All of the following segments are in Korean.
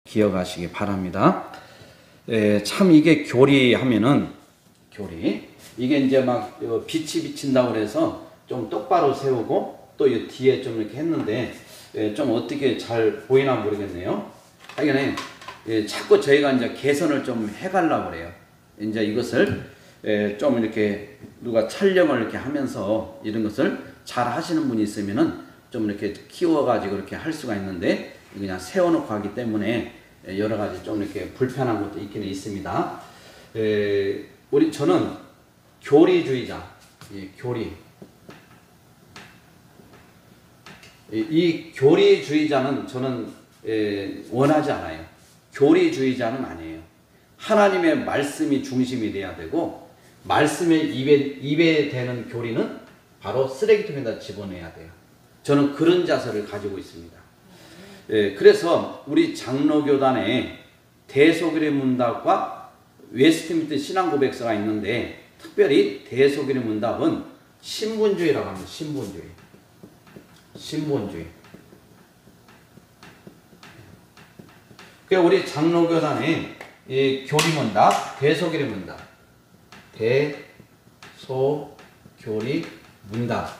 기억하시기 바랍니다. 참 이게 교리하면은 이게 이제 막 빛이 비친다고 그래서 좀 똑바로 세우고 또 이 뒤에 좀 이렇게 했는데 좀 어떻게 잘 보이나 모르겠네요. 하여간에 자꾸 저희가 이제 개선을 좀 해가려고 그래요. 이제 이것을 좀 이렇게 누가 촬영을 이렇게 하면서 이런 것을 잘 하시는 분이 있으면은 좀 이렇게 키워가지고 이렇게 할 수가 있는데 그냥 세워놓고 하기 때문에 여러 가지 좀 이렇게 불편한 것도 있기는 있습니다. 저는 교리주의자, 교리. 이 교리주의자는 저는 원하지 않아요. 교리주의자는 아니에요. 하나님의 말씀이 중심이 돼야 되고 말씀의 입에 대는 교리는 바로 쓰레기통에다 집어넣어야 돼요. 저는 그런 자세를 가지고 있습니다. 그래서 우리 장로교단에 대속일의 문답과 웨스트민스터 신앙고백서가 있는데 특별히 대속일의 문답은 신분주의라고 합니다. 신분주의. 그러니까 우리 장로교단에 이 교리문답, 대속일의 문답, 대소교리 문답.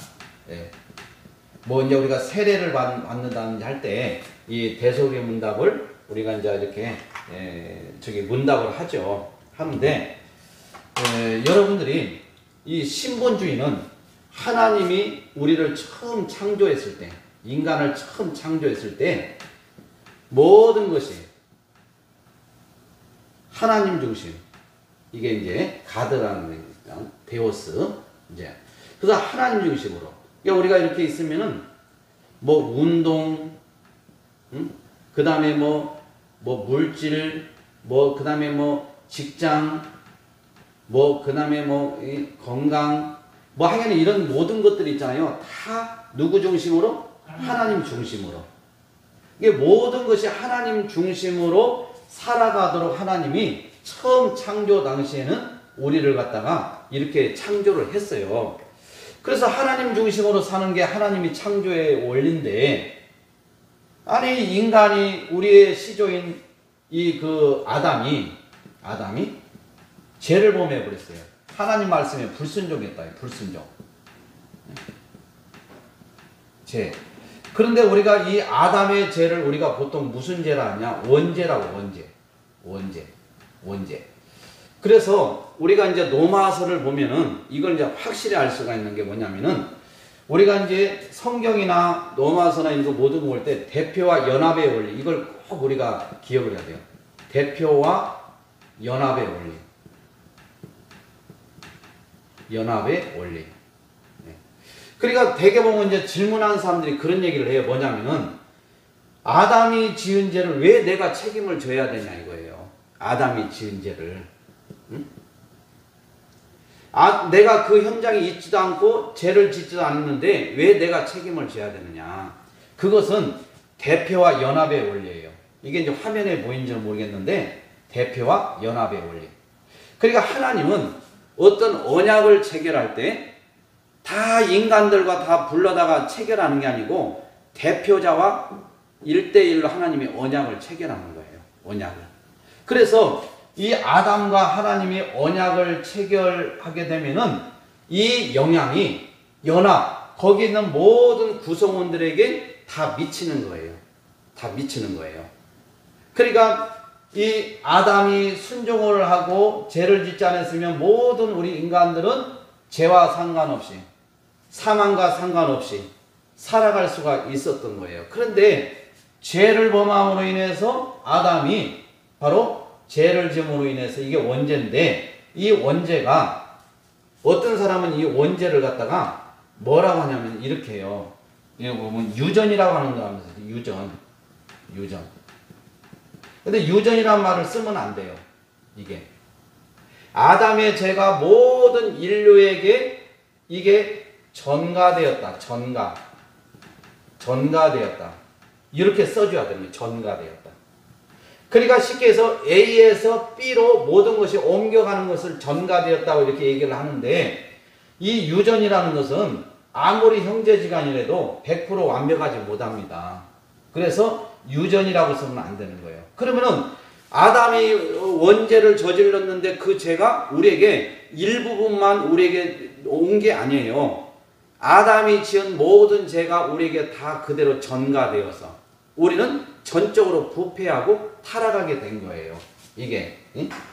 뭐 이제 우리가 세례를 받는다든지 할 때 이 대속일의 문답을 우리가 이제 이렇게 문답을 하는데 여러분들이 이 신본주의는 하나님이 우리를 처음 창조했을 때, 인간을 처음 창조했을 때 모든 것이 하나님 중심. 이게 이제 가드라는 거니까 데오스. 이제 그래서 하나님 중심으로. 그러니까 우리가 이렇게 있으면은 뭐 운동, 그 다음에 뭐 물질, 그 다음에 뭐 직장, 그 다음에 건강, 하여간 이런 모든 것들이 있잖아요. 다 누구 중심으로? 하나님 중심으로. 이게 모든 것이 하나님 중심으로 살아가도록 하나님이 처음 창조 당시에는 우리를 갖다가 이렇게 창조를 했어요. 그래서 하나님 중심으로 사는 게 하나님이 창조의 원리인데, 아니 인간이 우리의 시조인 아담이 죄를 범해 버렸어요. 하나님 말씀에 불순종했다. 불순종. 죄. 그런데 우리가 이 아담의 죄를 우리가 보통 무슨 죄라 하냐? 원죄라고. 원죄. 그래서 우리가 이제 로마서를 보면은 이걸 이제 확실히 알 수가 있는 게 뭐냐면은 우리가 이제 성경이나 로마서나 이거 모든 거 볼 때 대표와 연합의 원리, 이걸 꼭 우리가 기억을 해야 돼요. 대표와 연합의 원리. 그러니까 대개 보면 이제 질문하는 사람들이 그런 얘기를 해요. 뭐냐면은 아담이 지은 죄를 왜 내가 책임을 져야 되냐 이거예요. 아담이 지은 죄를. 내가 그 현장에 있지도 않고 죄를 짓지도 않았는데 왜 내가 책임을 져야 되느냐. 그것은 대표와 연합의 원리예요. 이게 이제 화면에 보이는지는 모르겠는데 대표와 연합의 원리. 그러니까 하나님은 어떤 언약을 체결할 때 다 인간들과 다 불러다가 체결하는 게 아니고 대표자와 1대1로 하나님이 언약을 체결하는 거예요. 언약을. 그래서 이 아담과 하나님이 언약을 체결하게 되면은 이 영향이 거기 있는 모든 구성원들에게 다 미치는 거예요. 그러니까 이 아담이 순종을 하고 죄를 짓지 않았으면 모든 우리 인간들은 죄와 상관없이, 사망과 상관없이 살아갈 수가 있었던 거예요. 그런데 죄를 범함으로 인해서 아담이 바로 죄를 지음으로 인해서 이게 원죄인데, 이 원죄가 어떤 사람은 이 원죄를 갖다가 뭐라고 하냐면 이렇게 해요. 이거 보면 유전이라고 하는 거 하면서 유전. 근데 유전이라는 말을 쓰면 안 돼요. 이게 아담의 죄가 모든 인류에게 이게 전가되었다. 전가되었다. 이렇게 써줘야 됩니다. 전가되었다. 그러니까 쉽게 해서 A에서 B로 모든 것이 옮겨가는 것을 전가되었다고 이렇게 얘기를 하는데, 이 유전이라는 것은 아무리 형제지간이라도 100% 완벽하지 못합니다. 그래서 유전이라고 쓰면 안 되는 거예요. 그러면은 아담이 원죄를 저질렀는데 그 죄가 우리에게 일부분만 우리에게 온 게 아니에요. 아담이 지은 모든 죄가 우리에게 다 그대로 전가되어서 우리는 전적으로 부패하고 타락하게 된 거예요. 이게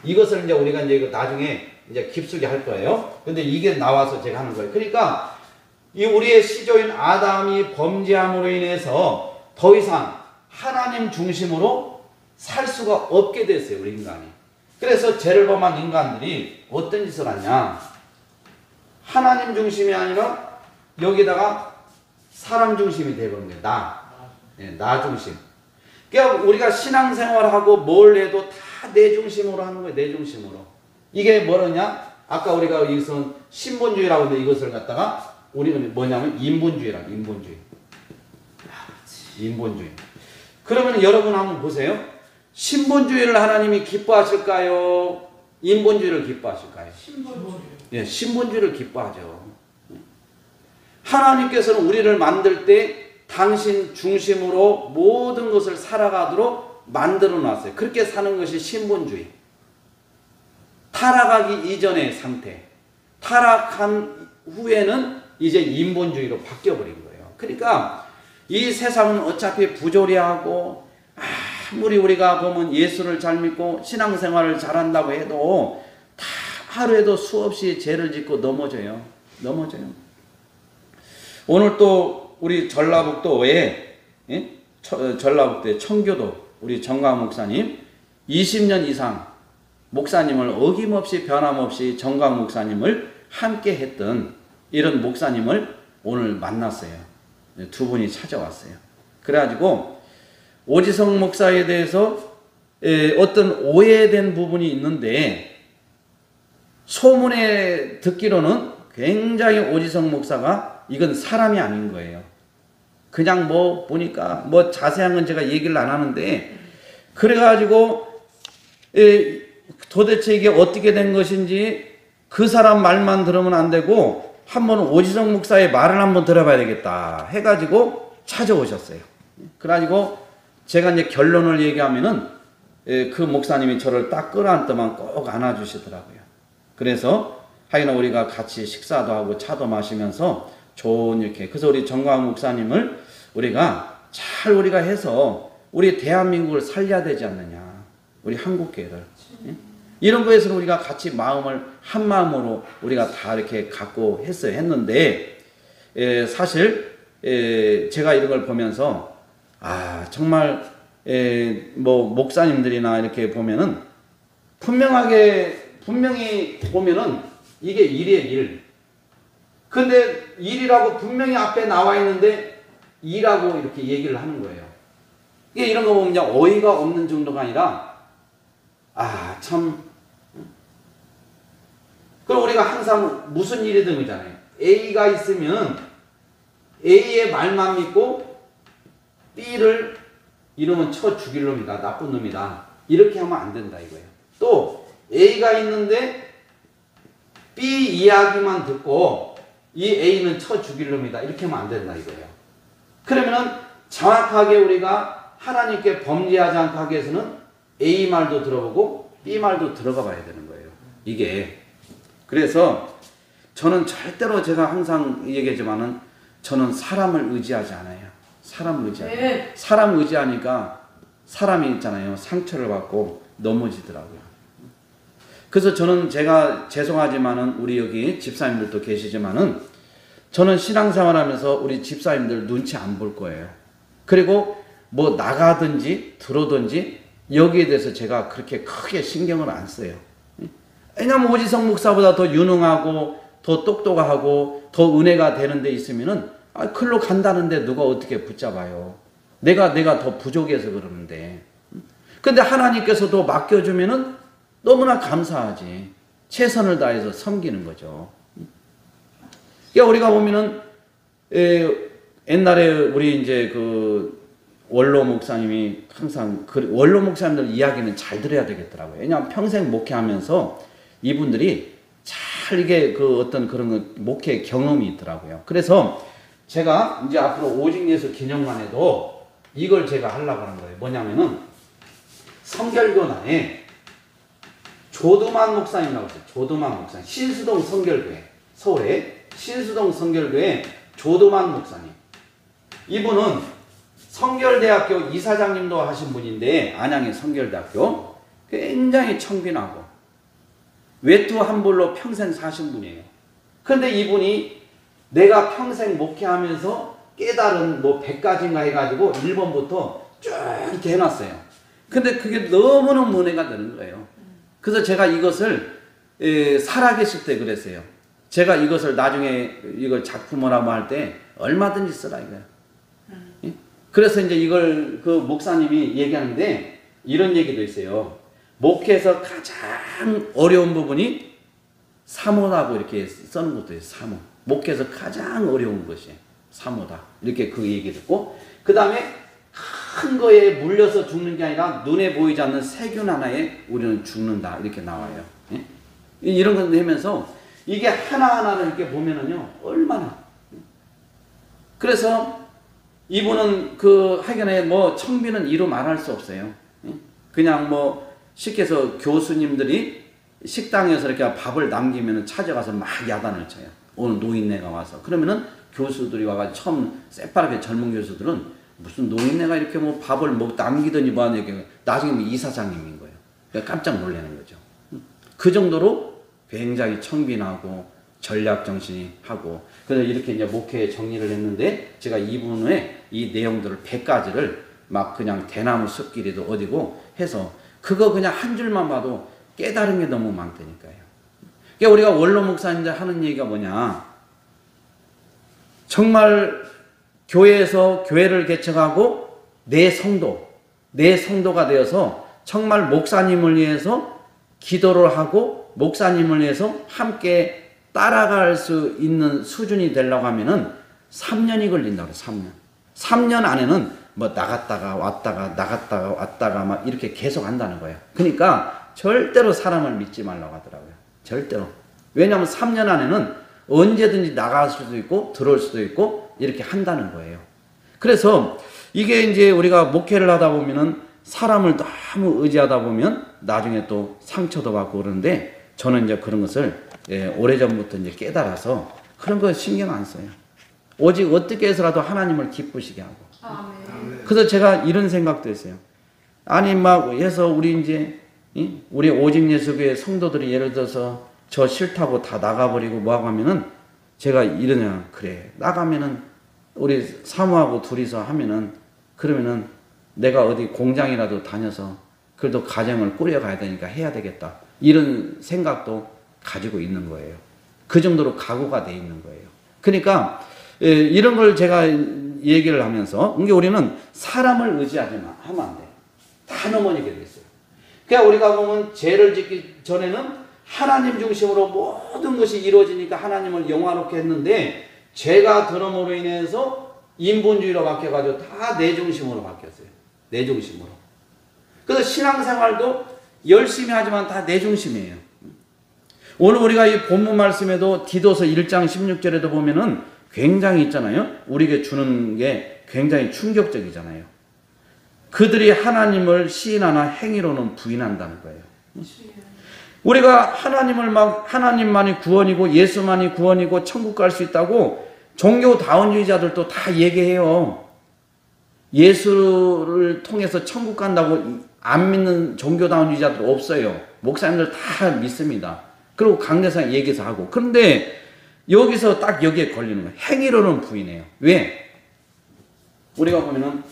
이것을 이제 우리가 이제 나중에 이제 깊숙이 할 거예요. 근데 이게 나와서 제가 하는 거예요. 그러니까 이 우리의 시조인 아담이 범죄함으로 인해서 더 이상 하나님 중심으로 살 수가 없게 됐어요, 우리 인간이. 그래서 죄를 범한 인간들이 어떤 짓을 하냐? 하나님 중심이 아니라 여기다가 사람 중심이 되버린 거예요. 나 중심. 그러니까 우리가 신앙생활하고 뭘 해도 다 내 중심으로 하는 거예요. 내 중심으로. 이게 뭐냐? 아까 우리가 여기서 신본주의라고 하는데 이것을 갖다가 우리는 뭐냐면 인본주의라. 인본주의. 그러면 여러분 한번 보세요. 신본주의를 하나님이 기뻐하실까요? 인본주의를 기뻐하실까요? 예, 신본주의를 기뻐하죠. 하나님께서는 우리를 만들 때 당신 중심으로 모든 것을 살아가도록 만들어 놨어요. 그렇게 사는 것이 신본주의. 타락하기 이전의 상태. 타락한 후에는 이제 인본주의로 바뀌어버린 거예요. 그러니까 이 세상은 어차피 부조리하고 아무리 우리가 보면 예수를 잘 믿고 신앙생활을 잘한다고 해도 다 하루에도 수없이 죄를 짓고 넘어져요. 오늘 또 우리 전라북도에 전라북도의 청교도 우리 정광 목사님 20년 이상 목사님을 어김없이 변함없이 정광 목사님을 함께 했던 이런 목사님을 오늘 만났어요. 두 분이 찾아왔어요. 그래가지고 오지성 목사에 대해서 어떤 오해된 부분이 있는데 소문에 듣기로는 굉장히 오지성 목사가 이건 사람이 아닌 거예요. 그냥 뭐 보니까 뭐 자세한 건 제가 얘기를 안 하는데 그래가지고 도대체 이게 어떻게 된 것인지 그 사람 말만 들으면 안 되고 한번 오지성 목사의 말을 한번 들어봐야 되겠다 해가지고 찾아오셨어요. 그래가지고 제가 이제 결론을 얘기하면은 그 목사님이 저를 딱 끌어안더만 꼭 안아주시더라고요. 그래서 하여간 우리가 같이 식사도 하고 차도 마시면서 좋은 이렇게 그래서 우리 정광 목사님을 우리가 잘 우리가 해서 우리 대한민국을 살려야 되지 않느냐. 우리 한국교회를. 이런 거에서는 우리가 같이 마음을 한 마음으로 우리가 다 이렇게 갖고 했는데 사실 제가 이런 걸 보면서 정말 뭐 목사님들이나 이렇게 보면은 분명히 보면은 이게 일이에요, 일. 근데 일이라고 분명히 앞에 나와 있는데 일하고 이렇게 얘기를 하는 거예요. 이게 이런 거 보면 그냥 어이가 없는 정도가 아니라 참. 그럼 우리가 항상 무슨 일이든 있잖아요. A가 있으면 A의 말만 믿고 B를 이러면 쳐 죽일 놈이다. 나쁜 놈이다. 이렇게 하면 안 된다 이거예요. 또 A가 있는데 B 이야기만 듣고 이 A는 쳐 죽일 놈이다. 이렇게 하면 안 된다 이거예요. 그러면은 정확하게 우리가 하나님께 범죄하지 않게 하기 위해서는 A 말도 들어보고 B 말도 들어가 봐야 되는 거예요. 이게. 그래서 저는 절대로 제가 항상 얘기하지만은 저는 사람을 의지하지 않아요. 사람을 의지하지 않아요. 사람 의지하니까 사람이 있잖아요. 상처를 받고 넘어지더라고요. 그래서 저는 제가 죄송하지만은 우리 여기 집사님들도 계시지만은 저는 신앙생활 하면서 우리 집사님들 눈치 안 볼 거예요. 그리고 뭐 나가든지 들어든지 여기에 대해서 제가 그렇게 크게 신경을 안 써요. 왜냐면 오지성 목사보다 더 유능하고 더 똑똑하고 더 은혜가 되는 데 있으면은 글로 간다는데 누가 어떻게 붙잡아요. 내가 더 부족해서 그러는데. 근데 하나님께서도 맡겨주면은 너무나 감사하지. 최선을 다해서 섬기는 거죠. 그러니까 우리가 보면은 옛날에 우리 이제 그 원로 목사님이 항상 원로 목사님들 이야기는 잘 들어야 되겠더라고요. 왜냐하면 평생 목회하면서 이분들이 잘 이게 그 어떤 그런 목회 경험이 있더라고요. 그래서 제가 이제 앞으로 오직 예수 기념관에도 이걸 제가 하려고 하는 거예요. 뭐냐면은 성결교단에 조두만 목사님이라고 있어요. 조두만 목사님. 신수동 성결교회. 서울에 신수동 성결교회 조두만 목사님. 이분은 성결대학교 이사장님도 하신 분인데, 안양의 성결대학교. 굉장히 청빈하고 외투 한벌로 평생 사신 분이에요. 그런데 이분이 내가 평생 목회하면서 깨달은 뭐 100가지인가 해가지고 1번부터 쭉 이렇게 해놨어요. 근데 그게 너무너무 은혜가 되는 거예요. 그래서 제가 이것을 살아계실 때 그랬어요. 제가 이것을 나중에 이걸 작품이라고 할 때 얼마든지 쓰라 이거예요. 그래서 이제 이걸 그 목사님이 얘기하는데 이런 얘기도 있어요. 목회에서 가장 어려운 부분이 사모라고 이렇게 써는 것도 있어요. 사모. 목회에서 가장 어려운 것이 사모다. 이렇게 그 얘기 듣고, 그 다음에 큰 거에 물려서 죽는 게 아니라 눈에 보이지 않는 세균 하나에 우리는 죽는다. 이렇게 나와요. 예? 이런 걸 하면서 이게 하나하나를 이렇게 보면은요, 얼마나. 그래서 이분은 그 하여간에 뭐 청비는 이루 말할 수 없어요. 예? 그냥 뭐 쉽게 해서 교수님들이 식당에서 이렇게 밥을 남기면 찾아가서 막 야단을 쳐요. 오늘 노인네가 와서. 그러면은 교수들이 와가지고 처음 새파랗게 젊은 교수들은 무슨 노인네가 이렇게 뭐 밥을 뭐 남기더니 뭐 하는 얘기, 나중에 뭐 이사장님인 거예요. 그러니까 깜짝 놀라는 거죠. 그 정도로 굉장히 청빈하고 전략정신이 하고, 그래서 이렇게 이제 목회에 정리를 했는데, 제가 이분의 이 내용들을 100가지를 막 그냥 대나무 숲길에도 어디고 해서 그거 그냥 한 줄만 봐도 깨달은 게 너무 많다니까요. 그러니까 우리가 원로 목사님들 하는 얘기가 뭐냐, 정말 교회에서 교회를 개척하고 내 성도가 되어서 정말 목사님을 위해서 기도를 하고 목사님을 위해서 함께 따라갈 수 있는 수준이 되려고 하면은 3년이 걸린다고 그래요. 3년. 3년 안에는 뭐 나갔다가 왔다가 막 이렇게 계속 한다는 거예요. 그러니까 절대로 사람을 믿지 말라고 하더라고요. 절대로. 왜냐하면 3년 안에는 언제든지 나갈 수도 있고 들어올 수도 있고 이렇게 한다는 거예요. 그래서 이게 이제 우리가 목회를 하다 보면은 사람을 너무 의지하다 보면 나중에 또 상처도 받고 그러는데, 저는 이제 그런 것을 오래전부터 이제 깨달아서 그런 거 신경 안 써요. 오직 어떻게 해서라도 하나님을 기쁘시게 하고. 아멘. 그래서 제가 이런 생각도 했어요. 아니 막 해서 우리 이제 우리 오직 예수교회 성도들이 예를 들어서 저 싫다고 다 나가버리고 뭐하고 하면은 제가 이러냐, 그래 나가면은 우리 사모하고 둘이서 하면은 그러면은 내가 어디 공장이라도 다녀서 그래도 가정을 꾸려가야 되니까 해야 되겠다, 이런 생각도 가지고 있는 거예요. 그 정도로 각오가 돼 있는 거예요. 그러니까 이런 걸 제가 얘기를 하면서, 이게 우리는 사람을 의지하지 하면 안 돼요. 다 넘어지게 됐어요. 그러니까 우리가 보면 죄를 짓기 전에는 하나님 중심으로 모든 것이 이루어지니까 하나님을 영화롭게 했는데, 죄가 들어옴으로 인해서 인본주의로 바뀌어가지고 다 내 중심으로 바뀌었어요. 내 중심으로. 그래서 신앙생활도 열심히 하지만 다 내 중심이에요. 오늘 우리가 이 본문 말씀에도 디도서 1장 16절에도 보면은 굉장히 있잖아요. 우리에게 주는 게 굉장히 충격적이잖아요. 그들이 하나님을 시인하나 행위로는 부인한다는 거예요. 우리가 하나님만이 구원이고 예수만이 구원이고 천국 갈 수 있다고 종교다원주의자들도 다 얘기해요. 예수를 통해서 천국 간다고 안 믿는 종교다원주의자들 없어요. 목사님들 다 믿습니다. 그리고 강대상 얘기해서 하고. 그런데 여기서 딱 여기에 걸리는 거예요. 행위로는 부인해요. 왜? 우리가 보면은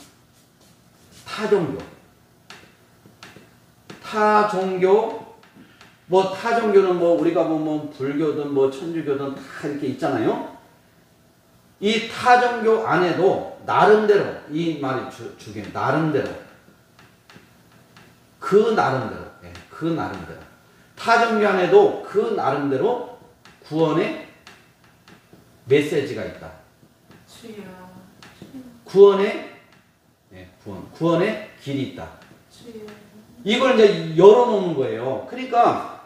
타종교는 뭐 우리가 보면 불교든 뭐 천주교든 다 이렇게 있잖아요. 이 타종교 안에도 나름대로, 이 말이 주게 나름대로, 그 나름대로 타종교 안에도 그 나름대로 구원의 메시지가 있다. 구원의 길이 있다. 이걸 이제 열어놓는 거예요. 그러니까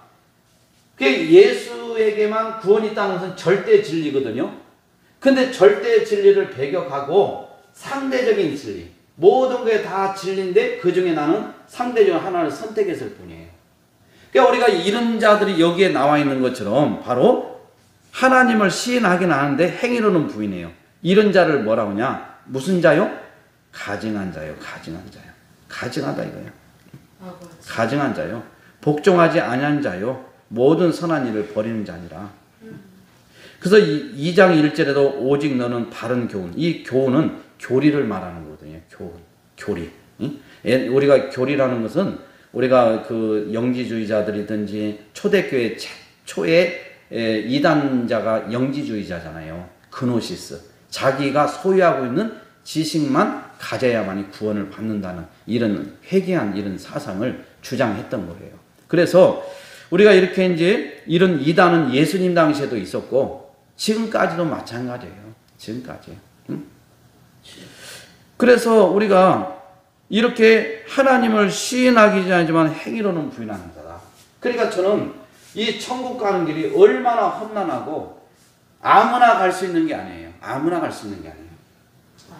예수에게만 구원이 있다는 것은 절대 진리거든요. 근데 절대 진리를 배격하고 상대적인 진리, 모든 게 다 진리인데 그 중에 나는 상대적으로 하나를 선택했을 뿐이에요. 그러니까 우리가 이런 자들이 여기에 나와 있는 것처럼 바로 하나님을 시인하긴 하는데 행위로는 부인해요. 이런 자를 뭐라고 하냐? 무슨 자요? 가증한 자요. 가증한 자요. 가증하다 이거예요. 가증한 자요. 복종하지 아니한 자요. 모든 선한 일을 버리는 자니라. 그래서 2장 1절에도 오직 너는 바른 교훈. 이 교훈은 교리를 말하는 거거든요. 교훈. 교리. 우리가 교리라는 것은 우리가 그 영지주의자들이든지 초대교회 최초의 이단자가 영지주의자잖아요. 그노시스. 자기가 소유하고 있는 지식만 가져야만이 구원을 받는다는 이런 회개한 이런 사상을 주장했던 거예요. 그래서 우리가 이렇게 이제 이런 이단은 예수님 당시에도 있었고 지금까지도 마찬가지예요. 지금까지. 그래서 우리가 이렇게 하나님을 시인하기 하지만 행위로는 부인하는 자다. 그러니까 저는 이 천국 가는 길이 얼마나 험난하고 아무나 갈 수 있는 게 아니에요. 아무나 갈 수 있는 게 아니에요.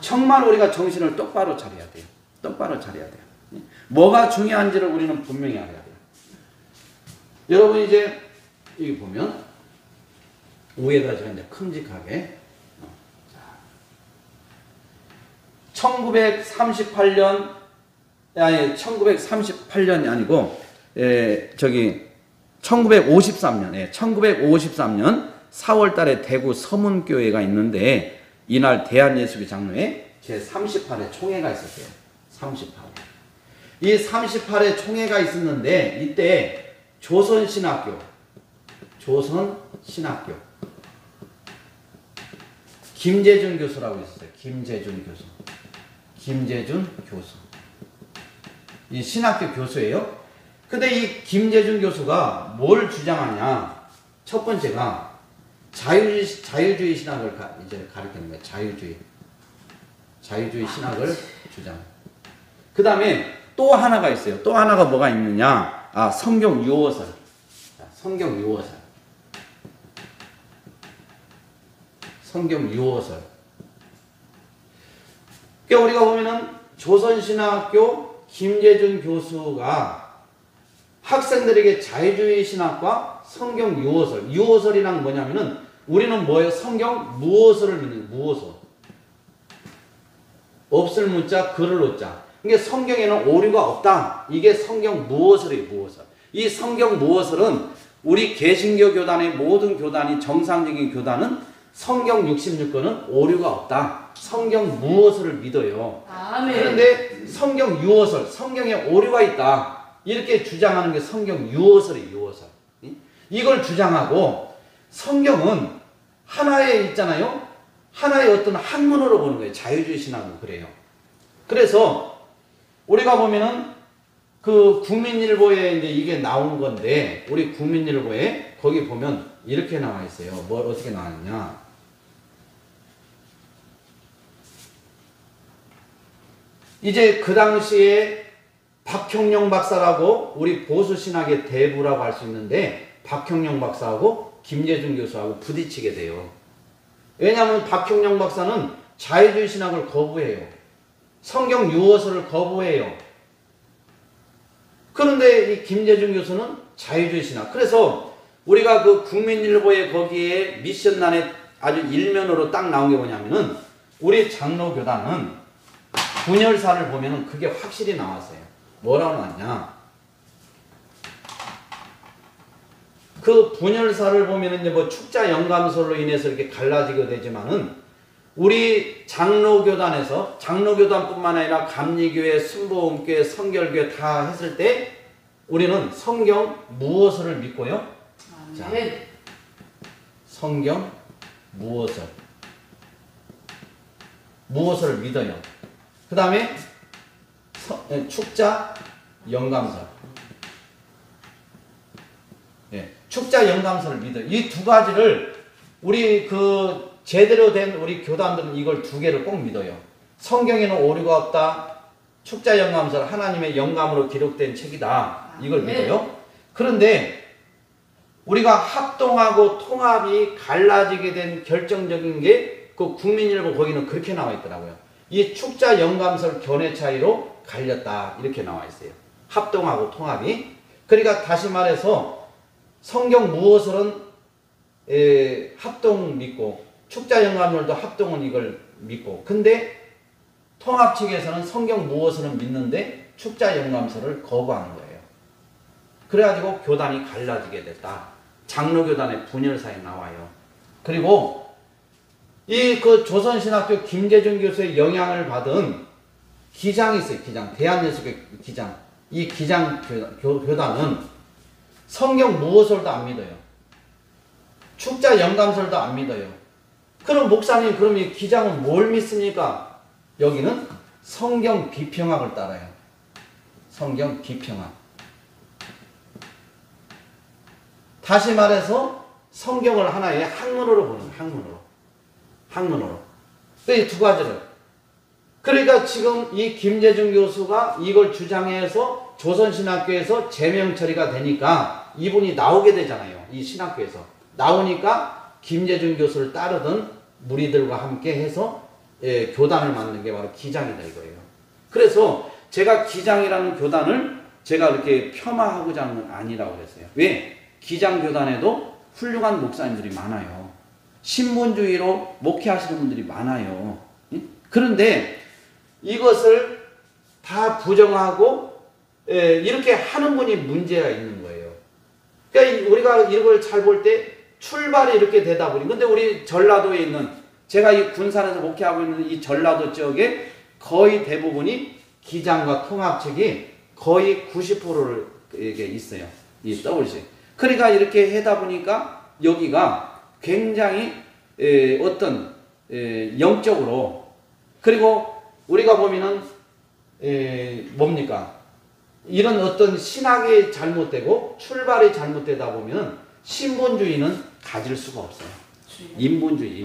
정말 우리가 정신을 똑바로 차려야 돼요. 똑바로 차려야 돼요. 뭐가 중요한지를 우리는 분명히 알아야 돼요. 여러분 이제 여기 보면 위에다 제가 이제 큼직하게 1938년 아니 1938년이 아니고 저기 1953년 1953년 4월 달에 대구 서문교회가 있는데 이날 대한예수교 장로회 제38회 총회가 있었어요. 38회. 이 38회 총회가 있었는데 이때 조선신학교 김재준 교수라고 있었어요. 김재준 교수. 이 신학교 교수예요. 근데 이 김재준 교수가 뭘 주장하냐? 첫 번째가 자유주의 신학을 이제 가르치는 거예요. 자유주의 신학을 주장. 그 다음에 또 하나가 있어요. 또 하나가 뭐가 있느냐? 성경 유어설. 성경 유어설. 그러니까 우리가 보면은 조선신학교 김재준 교수가 학생들에게 자유주의 신학과 성경 유어설. 유어설이란 뭐냐면은 우리는 뭐예요? 성경 무어설을 믿는 거예요. 무어설. 없을 무자, 글을 어자. 그러니까 성경에는 오류가 없다. 이게 성경 무어설이에요. 무어설. 이 성경 무어설은 우리 개신교 교단의 모든 교단이 정상적인 교단은 성경 66권은 오류가 없다. 성경 무어설을 믿어요. 아멘. 그런데 성경 유어설, 성경에 오류가 있다. 이렇게 주장하는 게 성경 유어설이에요. 유어설. 이걸 주장하고 성경은 하나에 있잖아요. 하나의 어떤 학문으로 보는 거예요. 자유주의 신학은 그래요. 그래서 우리가 보면은 그 국민일보에 이제 이게 나온 건데 우리 국민일보에 거기 보면 이렇게 나와 있어요. 뭘 어떻게 나왔냐? 이제 그 당시에 박형룡 박사라고 우리 보수신학의 대부라고 할 수 있는데 박형룡 박사하고 김재준 교수하고 부딪히게 돼요. 왜냐하면 박형룡 박사는 자유주의 신학을 거부해요. 성경 유어설을 거부해요. 그런데 이 김재준 교수는 자유주의 신학. 그래서 우리가 그 국민일보에 거기에 미션란에 아주 일면으로 딱 나온 게 뭐냐면은 우리 장로교단은 분열사를 보면은 그게 확실히 나왔어요. 뭐라고 나왔냐? 그 분열사를 보면은 이제 뭐 축자 영감설로 인해서 이렇게 갈라지게 되지만은 우리 장로교단에서 장로교단뿐만 아니라 감리교회, 순복음교회, 성결교회 다 했을 때 우리는 성경 무어설을 믿고요. 자, 성경 무어설을 믿어요. 그 다음에 축자 영감설. 축자 영감설을 믿어요. 이 두 가지를 우리 그 제대로 된 우리 교단들은 이걸 두 개를 꼭 믿어요. 성경에는 오류가 없다. 축자 영감설 하나님의 영감으로 기록된 책이다. 이걸 믿어요. 그런데 우리가 합동하고 통합이 갈라지게 된 결정적인 게 그 국민일보 거기는 그렇게 나와 있더라고요. 이 축자 영감설 견해 차이로 갈렸다 이렇게 나와 있어요. 합동하고 통합이. 그러니까 다시 말해서 성경 무어설은 합동 믿고 축자 영감설도 합동은 이걸 믿고, 근데 통합 측에서는 성경 무어설은 믿는데 축자 영감설을 거부하는 거예요. 그래가지고 교단이 갈라지게 됐다. 장로교단의 분열사에 나와요. 그리고 이 그 조선신학교 김재준 교수의 영향을 받은 기장이 있어요. 기장. 대한예수교 기장. 이 기장 교단은 성경 무어설도 안 믿어요. 축자 영감설도 안 믿어요. 그럼 목사님, 그럼 이 기장은 뭘 믿습니까? 여기는 성경 비평학을 따라요. 성경 비평학. 다시 말해서 성경을 하나의 학문으로 보는, 학문으로. 이 두 가지를. 그러니까 지금 이 김재준 교수가 이걸 주장해서 조선신학교에서 제명 처리가 되니까 이분이 나오게 되잖아요. 이 신학교에서. 나오니까 김재준 교수를 따르던 무리들과 함께 해서 교단을 만든 게 바로 기장이다 이거예요. 그래서 제가 기장이라는 교단을 제가 이렇게 폄하하고자 하는 건 아니라고 그랬어요. 왜? 기장 교단에도 훌륭한 목사님들이 많아요. 신분주의로 목회하시는 분들이 많아요. 그런데 이것을 다 부정하고 이렇게 하는 분이 문제가 있는 거예요. 그러니까 우리가 이걸 잘 볼 때 출발이 이렇게 되다 보니, 근데 우리 전라도에 있는, 제가 이 군산에서 목회하고 있는 이 전라도 지역에 거의 대부분이 기장과 통합책이 거의 90%를 이게 있어요. 이 WC. 그러니까 이렇게 하다 보니까 여기가 굉장히 어떤 영적으로, 그리고 우리가 보면은 뭡니까? 이런 어떤 신학이 잘못되고 출발이 잘못되다 보면 신분주의는 가질 수가 없어요. 인본주의.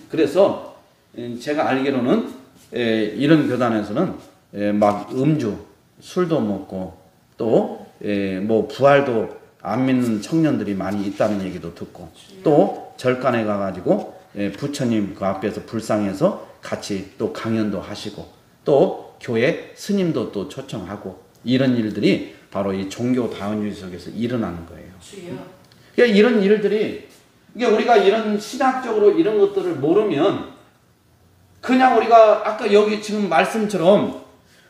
그래서 제가 알기로는 이런 교단에서는 막 음주, 술도 먹고 또 뭐 부활도 안 믿는 청년들이 많이 있다는 얘기도 듣고, 또 절간에 가가지고 부처님 그 앞에서 불상해서 같이 또 강연도 하시고, 또 교회 스님도 또 초청하고, 이런 일들이 바로 이 종교 다원주의 속에서 일어나는 거예요. 그러니까 이런 일들이, 그러니까 우리가 이런 신학적으로 이런 것들을 모르면 그냥 우리가 아까 여기 지금 말씀처럼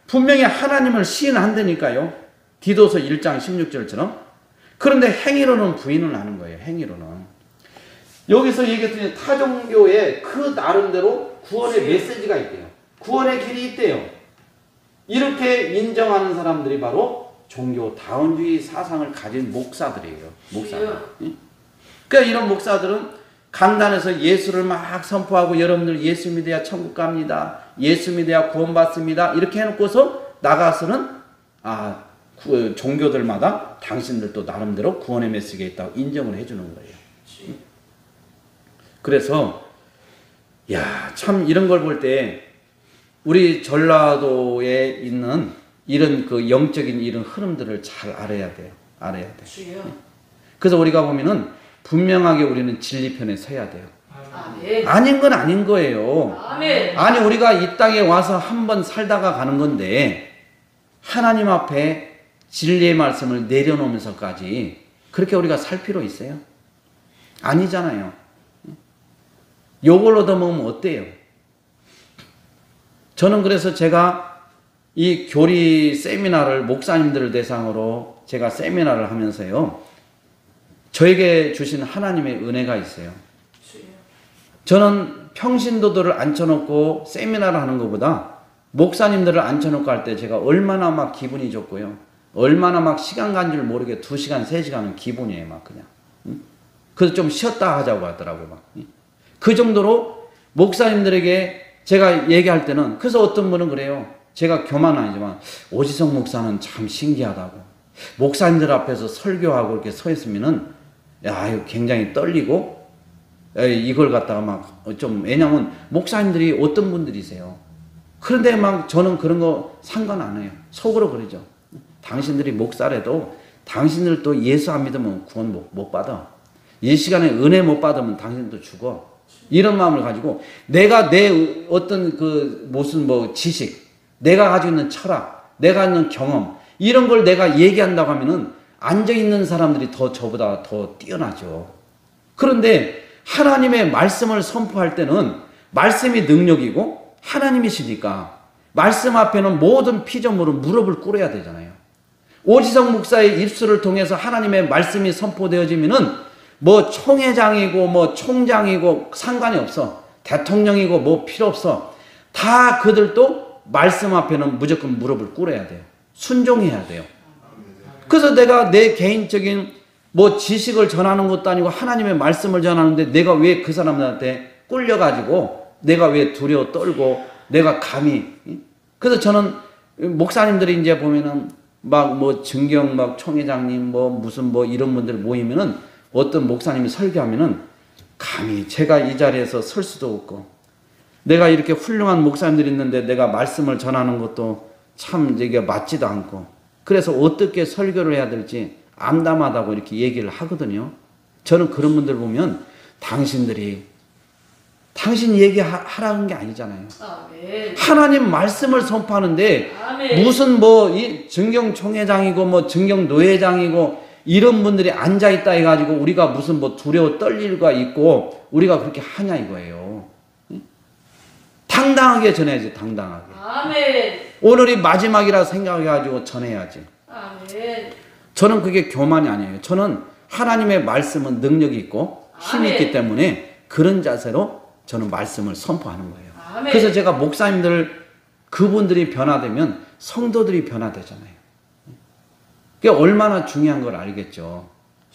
분명히 하나님을 시인한다니까요. 디도서 1장 16절처럼. 그런데 행위로는 부인을 하는 거예요. 행위로는. 여기서 얘기했더니 타종교에 그 나름대로 구원의 메시지가 있대요. 구원의 길이 있대요. 이렇게 인정하는 사람들이 바로 종교 다원주의 사상을 가진 목사들이에요. 목사들. 그러니까 이런 목사들은 강단에서 예수를 막 선포하고, 여러분들 예수 믿어야 천국 갑니다. 예수 믿어야 구원받습니다. 이렇게 해놓고서 나가서는 종교들마다 당신들도 나름대로 구원의 메시지가 있다고 인정을 해주는 거예요. 그래서 참 이런 걸 볼 때 우리 전라도에 있는 이런 그 영적인 이런 흐름들을 잘 알아야 돼요. 그래서 우리가 보면은 분명하게 우리는 진리편에 서야 돼요. 아닌 건 아닌 거예요. 아니 우리가 이 땅에 와서 한번 살다가 가는 건데 하나님 앞에 진리의 말씀을 내려놓으면서까지 그렇게 우리가 살 필요 있어요? 아니잖아요. 요걸 얻어먹으면 어때요? 저는 그래서 제가 이 교리 세미나를 목사님들을 대상으로 제가 세미나를 하면서요, 저에게 주신 하나님의 은혜가 있어요. 저는 평신도들을 앉혀놓고 세미나를 하는 것보다 목사님들을 앉혀놓고 할 때 제가 얼마나 막 기분이 좋고요, 얼마나 막 시간 간 줄 모르게 2시간, 3시간은 기분이에요, 막 그냥. 그래서 좀 쉬었다 하자고 하더라고요, 막. 그 정도로 목사님들에게 제가 얘기할 때는, 그래서 어떤 분은 그래요. 제가 교만은 아니지만 오지성 목사는 참 신기하다고. 목사님들 앞에서 설교하고 이렇게 서 있으면은 굉장히 떨리고 이걸 갖다가 막 좀, 왜냐면 목사님들이 어떤 분들이세요. 그런데 막 저는 그런 거 상관 안 해요. 속으로 그러죠. 당신들이 목사래도 당신들 또 예수 안 믿으면 구원 못 받아. 이 시간에 은혜 못 받으면 당신도 죽어. 이런 마음을 가지고 내가 내 어떤 그 무슨 뭐 지식, 내가 가지고 있는 철학, 내가 있는 경험 이런 걸 내가 얘기한다고 하면은 앉아 있는 사람들이 더 저보다 더 뛰어나죠. 그런데 하나님의 말씀을 선포할 때는 말씀이 능력이고 하나님이시니까 말씀 앞에는 모든 피조물은 무릎을 꿇어야 되잖아요. 오지성 목사의 입술을 통해서 하나님의 말씀이 선포되어지면은 뭐 총회장이고 뭐 총장이고 상관이 없어. 대통령이고 뭐 필요 없어. 다 그들도 말씀 앞에는 무조건 무릎을 꿇어야 돼요. 순종해야 돼요. 그래서 내가 내 개인적인 뭐 지식을 전하는 것도 아니고 하나님의 말씀을 전하는데 내가 왜 그 사람들한테 꿀려가지고 내가 왜 두려워 떨고 내가 감히. 그래서 저는 목사님들이 이제 보면은 막 뭐 증경 막 총회장님 뭐 무슨 뭐 이런 분들 모이면은 어떤 목사님이 설교하면은 감히 제가 이 자리에서 설 수도 없고 내가 이렇게 훌륭한 목사님들이 있는데 내가 말씀을 전하는 것도 참 이게 맞지도 않고 그래서 어떻게 설교를 해야 될지 암담하다고 이렇게 얘기를 하거든요. 저는 그런 분들 보면 당신 얘기하라는 게 아니잖아요. 아멘. 하나님 말씀을 선포하는데 아멘. 무슨 뭐 이 증경총회장이고 뭐 증경노회장이고 이런 분들이 앉아있다 해가지고 우리가 무슨 뭐 두려워 떨릴가 있고 우리가 그렇게 하냐 이거예요. 당당하게 전해야지. 당당하게. 아멘. 오늘이 마지막이라 생각해가지고 전해야지. 아멘. 저는 그게 교만이 아니에요. 저는 하나님의 말씀은 능력이 있고 힘이 있기 때문에 그런 자세로 저는 말씀을 선포하는 거예요. 아멘. 그래서 제가 목사님들 그분들이 변화되면 성도들이 변화되잖아요. 그게 얼마나 중요한 걸 알겠죠.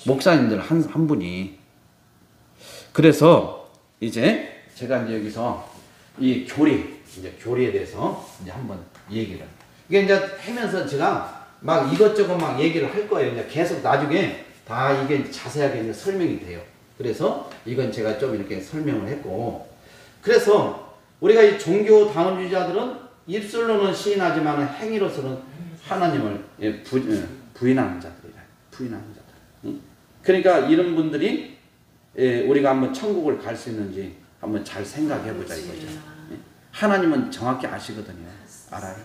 목사님들 한 분이. 그래서 이제 제가 이제 여기서 이 교리에 대해서 이제 한번 얘기를. 이게 이제 하면서 제가 막 이것저것 막 얘기를 할 거예요. 이제 계속 나중에 다 이게 자세하게 이제 설명이 돼요. 그래서 이건 제가 좀 이렇게 설명을 했고. 그래서 우리가 이 종교 다원주의자들은 입술로는 시인하지만 행위로서는 하나님을 부인하는 자들이라. 부인하는 자들. 그러니까 이런 분들이 우리가 한번 천국을 갈 수 있는지 한번 잘 생각해 보자 이거죠. 하나님은 정확히 아시거든요. 알아요.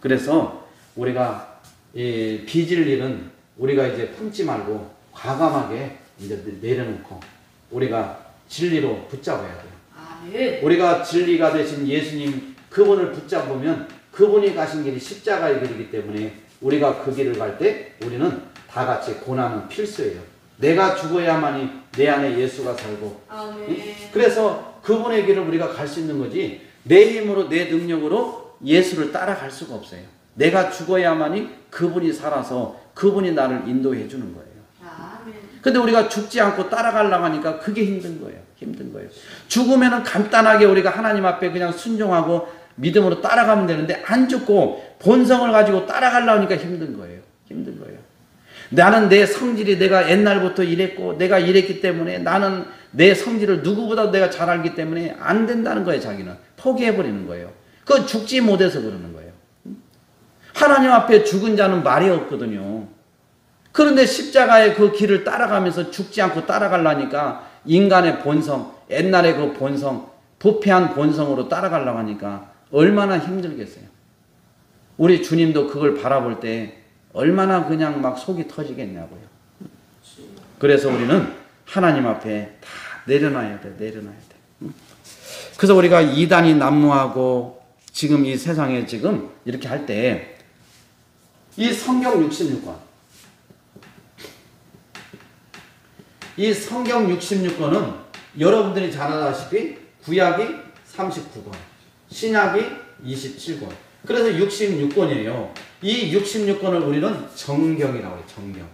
그래서 우리가 빚을 일은 우리가 이제 품지 말고 과감하게 이제 내려놓고 우리가 진리로 붙잡아야 돼요. 우리가 진리가 되신 예수님 그분을 붙잡으면 그분이 가신 길이 십자가의 길이기 때문에 우리가 그 길을 갈 때 우리는 다 같이 고난은 필수예요. 내가 죽어야만이 내 안에 예수가 살고. 아멘. 그래서 그분의 길을 우리가 갈 수 있는 거지 내 힘으로 내 능력으로 예수를 따라갈 수가 없어요. 내가 죽어야만이 그분이 살아서 그분이 나를 인도해 주는 거예요. 아멘. 근데 우리가 죽지 않고 따라가려고 하니까 그게 힘든 거예요. 힘든 거예요. 죽으면은 간단하게 우리가 하나님 앞에 그냥 순종하고 믿음으로 따라가면 되는데 안 죽고 본성을 가지고 따라가려고 하니까 힘든 거예요. 힘든 거예요. 나는 내 성질이 내가 옛날부터 이랬고 내가 이랬기 때문에 나는 내 성질을 누구보다 내가 잘 알기 때문에 안 된다는 거예요. 자기는 포기해버리는 거예요. 그건 죽지 못해서 그러는 거예요. 하나님 앞에 죽은 자는 말이 없거든요. 그런데 십자가의 그 길을 따라가면서 죽지 않고 따라가려니까 인간의 본성, 옛날의 그 본성, 부패한 본성으로 따라가려고 하니까 얼마나 힘들겠어요. 우리 주님도 그걸 바라볼 때 얼마나 그냥 막 속이 터지겠냐고요. 그래서 우리는 하나님 앞에 다 내려놔야 돼. 내려놔야 돼. 그래서 우리가 이단이 난무하고 지금 이 세상에 지금 이렇게 할 때 이 성경 66권 이 성경 66권은 여러분들이 잘 아다시피 구약이 39권 신약이 27권 그래서 66권이에요. 이 66권을 우리는 정경이라고 해요. 정경.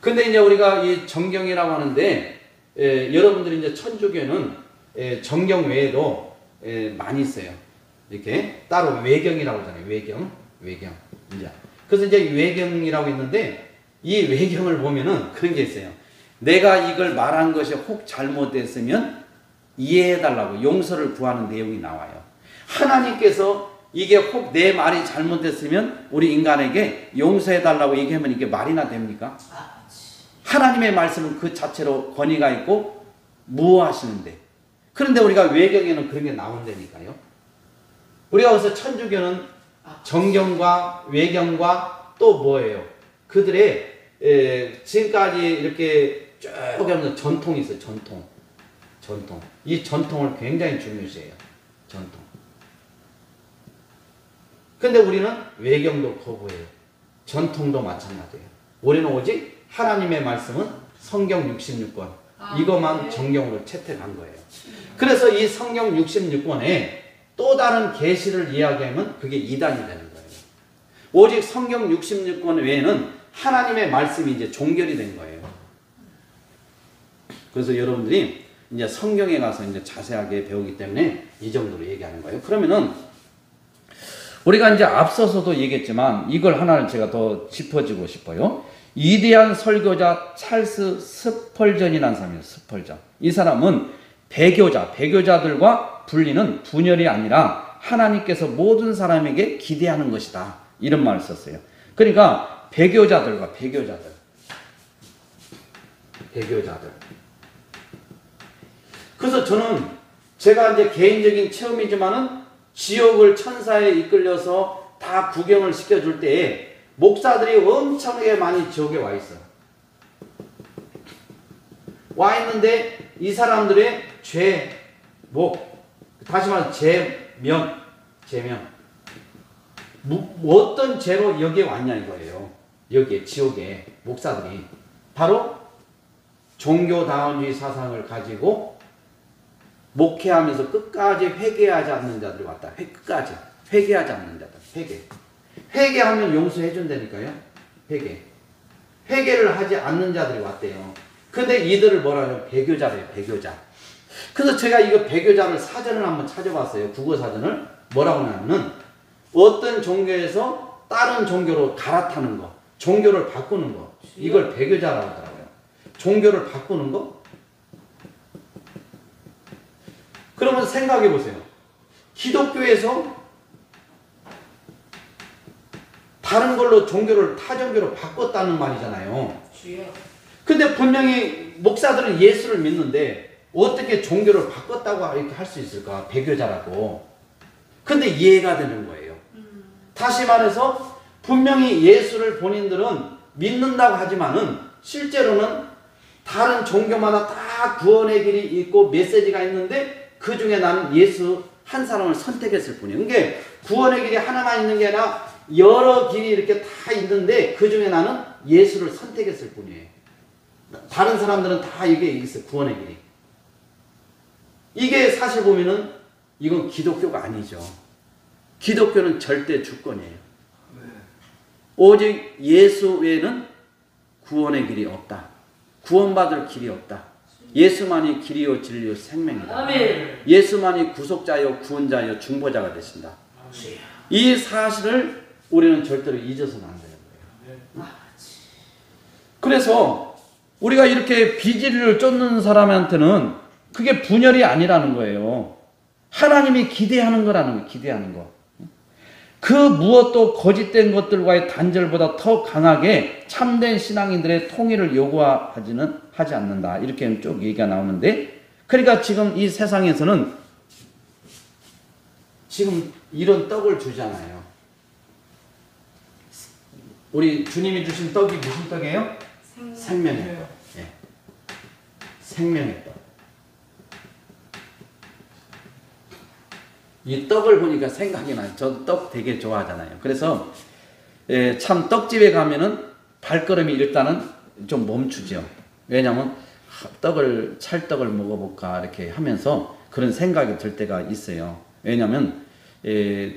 근데 이제 우리가 이 정경이라고 하는데 여러분들이 이제 천주교는 정경 외에도 많이 있어요. 이렇게 따로 외경이라고 하잖아요. 외경. 이제 그래서 이제 외경이라고 있는데 이 외경을 보면은 그런 게 있어요. 내가 이걸 말한 것이 혹 잘못됐으면 이해해달라고 용서를 구하는 내용이 나와요. 하나님께서 이게 혹 내 말이 잘못됐으면 우리 인간에게 용서해달라고 얘기하면 이게 말이나 됩니까? 하나님의 말씀은 그 자체로 권위가 있고 무호하시는데, 그런데 우리가 외경에는 그런 게 나온다니까요. 우리가 그래서 천주교는 정경과 외경과 또 뭐예요? 그들의 지금까지 이렇게 쭉 하면서 전통이 있어요. 전통. 이 전통을 굉장히 중요시해요. 전통. 근데 우리는 외경도 거부해요. 전통도 마찬가지예요. 우리는 오직 하나님의 말씀은 성경 66권 이것만 정경으로 채택한 거예요. 그래서 이 성경 66권에 또 다른 계시를 이야기하면 그게 이단이 되는 거예요. 오직 성경 66권 외에는 하나님의 말씀이 이제 종결이 된 거예요. 그래서 여러분들이 이제 성경에 가서 이제 자세하게 배우기 때문에 이 정도로 얘기하는 거예요. 그러면은 우리가 이제 앞서서도 얘기했지만 이걸 하나를 제가 더 짚어주고 싶어요. 위대한 설교자 찰스 스펄전이라는 사람이에요. 스펄전. 이 사람은 배교자들과 분리는 분열이 아니라 하나님께서 모든 사람에게 기대하는 것이다. 이런 말을 썼어요. 그러니까 배교자들. 그래서 저는 제가 이제 개인적인 체험이지만은 지옥을 천사에 이끌려서 다 구경을 시켜줄 때에 목사들이 엄청나게 많이 지옥에 와 있어. 와 있는데 이 사람들의 다시 말해서 제명. 어떤 죄로 여기에 왔냐 이거예요. 여기에 지옥에 목사들이 바로 종교다원주의 사상을 가지고 목회하면서 끝까지 회개하지 않는 자들이 왔다. 끝까지 회개하지 않는 자들. 회개하면 용서해 준다니까요. 회개를 하지 않는 자들이 왔대요. 근데 이들을 뭐라 해요? 배교자래요. 배교자. 그래서 제가 이거 배교자를 사전을 한번 찾아봤어요. 국어사전을. 뭐라고 하냐면 어떤 종교에서 다른 종교로 갈아타는 거, 종교를 바꾸는 거, 이걸 배교자라고 하더라고요. 종교를 바꾸는 거? 그러면 생각해 보세요. 기독교에서 다른 걸로 타 종교로 바꿨다는 말이잖아요. 근데 분명히 목사들은 예수를 믿는데 어떻게 종교를 바꿨다고 이렇게 할 수 있을까? 배교자라고. 근데 이해가 되는 거예요. 다시 말해서 분명히 예수를 본인들은 믿는다고 하지만은 실제로는 다른 종교마다 다 구원의 길이 있고 메시지가 있는데 그 중에 나는 예수 한 사람을 선택했을 뿐이에요. 그러니까 구원의 길이 하나만 있는 게 아니라 여러 길이 이렇게 다 있는데 그 중에 나는 예수를 선택했을 뿐이에요. 다른 사람들은 다 이게 있어요. 구원의 길이. 이게 사실 보면은 이건 기독교가 아니죠. 기독교는 절대 주권이에요. 오직 예수 외에는 구원의 길이 없다. 구원받을 길이 없다. 예수만이 길이요 진리요 생명이다. 아멘. 예수만이 구속자요 구원자요 중보자가 되신다. 아멘. 이 사실을 우리는 절대로 잊어서는 안 되는 거예요. 그래서 우리가 이렇게 비진리를 쫓는 사람한테는 그게 분열이 아니라는 거예요. 하나님이 기대하는 거라는 거예요. 기대하는 거. 그 무엇도 거짓된 것들과의 단절보다 더 강하게 참된 신앙인들의 통일을 하지 않는다. 이렇게 쭉 얘기가 나오는데, 그러니까 지금 이 세상에서는 지금 이런 떡을 주잖아요. 우리 주님이 주신 떡이 무슨 떡이에요? 생명의 떡. 예. 생명의 떡. 이 떡을 보니까 생각이 나요. 저도 떡 되게 좋아하잖아요. 그래서 참 떡집에 가면은 발걸음이 일단은 좀 멈추죠. 왜냐하면 찰떡을 먹어볼까 이렇게 하면서 그런 생각이 들 때가 있어요. 왜냐하면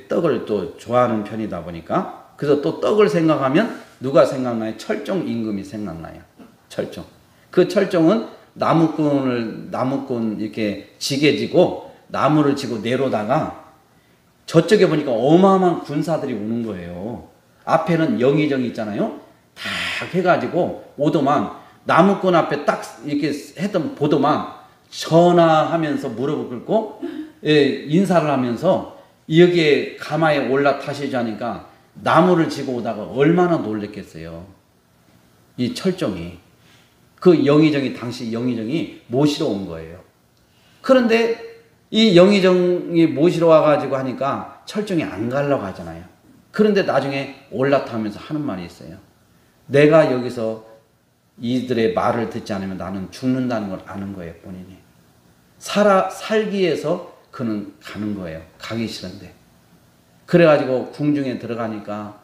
떡을 또 좋아하는 편이다 보니까. 그래서 또 떡을 생각하면 누가 생각나요? 철종 임금이 생각나요. 철종. 그 철종은 나무꾼 이렇게 지게 지고 나무를 지고 내려다가 저쪽에 보니까 어마어마한 군사들이 오는 거예요. 앞에는 영의정이 있잖아요. 다 해가지고 오더만 나무꾼 앞에 딱 이렇게 보더만 전화하면서 무릎을 꿇고 인사를 하면서 여기에 가마에 그 영의정이 당시 영의정이 모시러 온 거예요. 그런데 이 영의정이 모시러 와가지고 하니까 철종이 안 가려고 하잖아요. 그런데 나중에 올라타면서 하는 말이 있어요. 내가 여기서 이들의 말을 듣지 않으면 나는 죽는다는 걸 아는 거예요, 본인이. 살기 위해서 그는 가는 거예요. 가기 싫은데. 그래가지고 궁중에 들어가니까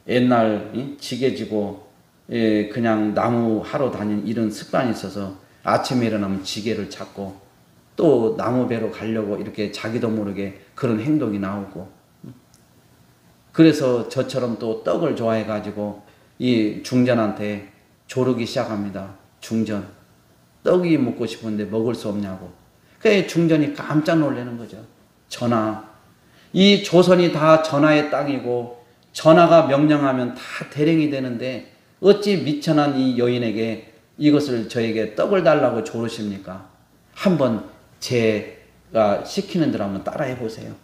옛날 지게 지고 그냥 나무 하러 다니는 이런 습관이 있어서 아침에 일어나면 지게를 찾고 또 나무 배로 가려고 이렇게 자기도 모르게 그런 행동이 나오고, 그래서 저처럼 또 떡을 좋아해가지고 이 중전한테 조르기 시작합니다. 중전. 떡이 먹고 싶은데 먹을 수 없냐고. 그래서 중전이 깜짝 놀라는 거죠. 전하. 이 조선이 다 전하의 땅이고 전하가 명령하면 다 대령이 되는데 어찌 미천한 이 여인에게 이것을 저에게 떡을 달라고 조르십니까? 한번 제가 시키는 대로 한번 따라해 보세요.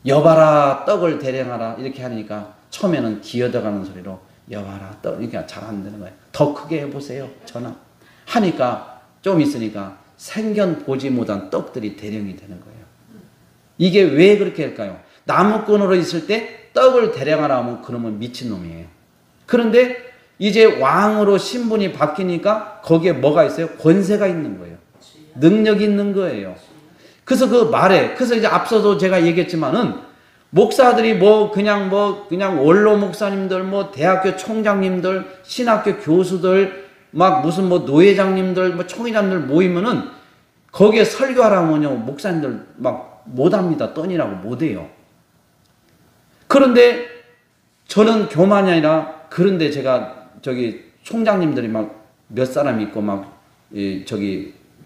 여봐라 떡을 대령하라 이렇게 하니까 처음에는 기어들어가는 소리로 여봐라 떡 이렇게 잘 안 되는 거예요. 더 크게 해보세요 전하. 하니까 좀 있으니까 생전 보지 못한 떡들이 대령이 되는 거예요. 이게 왜 그렇게 할까요? 나무꾼으로 있을 때 떡을 대령하라 하면 그러면 미친놈이에요. 그런데 이제 왕으로 신분이 바뀌니까 거기에 뭐가 있어요? 권세가 있는 거예요. 능력이 있는 거예요. 그래서 그 말에, 그래서 이제 앞서도 제가 얘기했지만은 목사들이 그냥 원로 목사님들, 대학교 총장님들, 신학교 교수들, 무슨 노회장님들, 총회장들 모이면은 거기에 설교하라면요, 목사님들 못합니다. 떠니라고 못해요. 그런데 저는 교만이 아니라, 그런데 제가 총장님들이 몇 사람 있고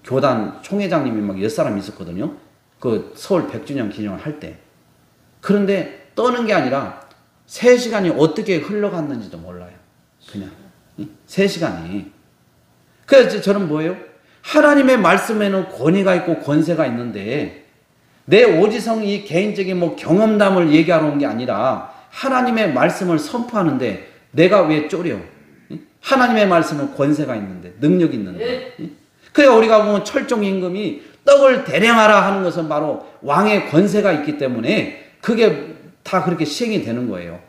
교단 총회장님이 10사람 있었거든요. 그 서울 100주년 기념을 할 때. 그런데 떠는 게 아니라 3시간이 어떻게 흘러갔는지도 몰라요. 그냥 3시간이. 그래서 저는 뭐예요? 하나님의 말씀에는 권위가 있고 권세가 있는데 내 오지성 이 개인적인 경험담을 얘기하러 온 게 아니라 하나님의 말씀을 선포하는데 내가 왜 쪼려? 하나님의 말씀은 권세가 있는데, 능력이 있는데. 그래 우리가 보면 철종 임금이 떡을 대령하라 하는 것은 바로 왕의 권세가 있기 때문에 그게 다 그렇게 시행이 되는 거예요.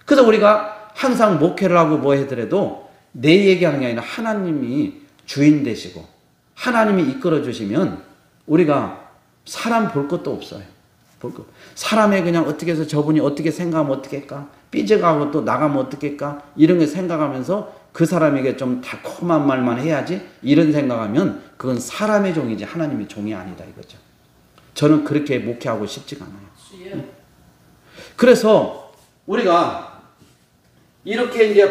그래서 우리가 항상 목회를 하고 해더라도 내 얘기하는 게 아니라 하나님이 주인 되시고 하나님이 이끌어 주시면 우리가 사람 볼 것도 없어요. 사람의 그냥 어떻게 해서 저분이 어떻게 생각하면 어떻게 할까? 삐져가고 또 나가면 어떻게 할까? 이런 게 생각하면서 그 사람에게 좀 달콤한 말만 해야지 이런 생각하면 그건 사람의 종이지 하나님의 종이 아니다 이거죠. 저는 그렇게 목회하고 싶지가 않아요. 그래서 우리가 이렇게 이제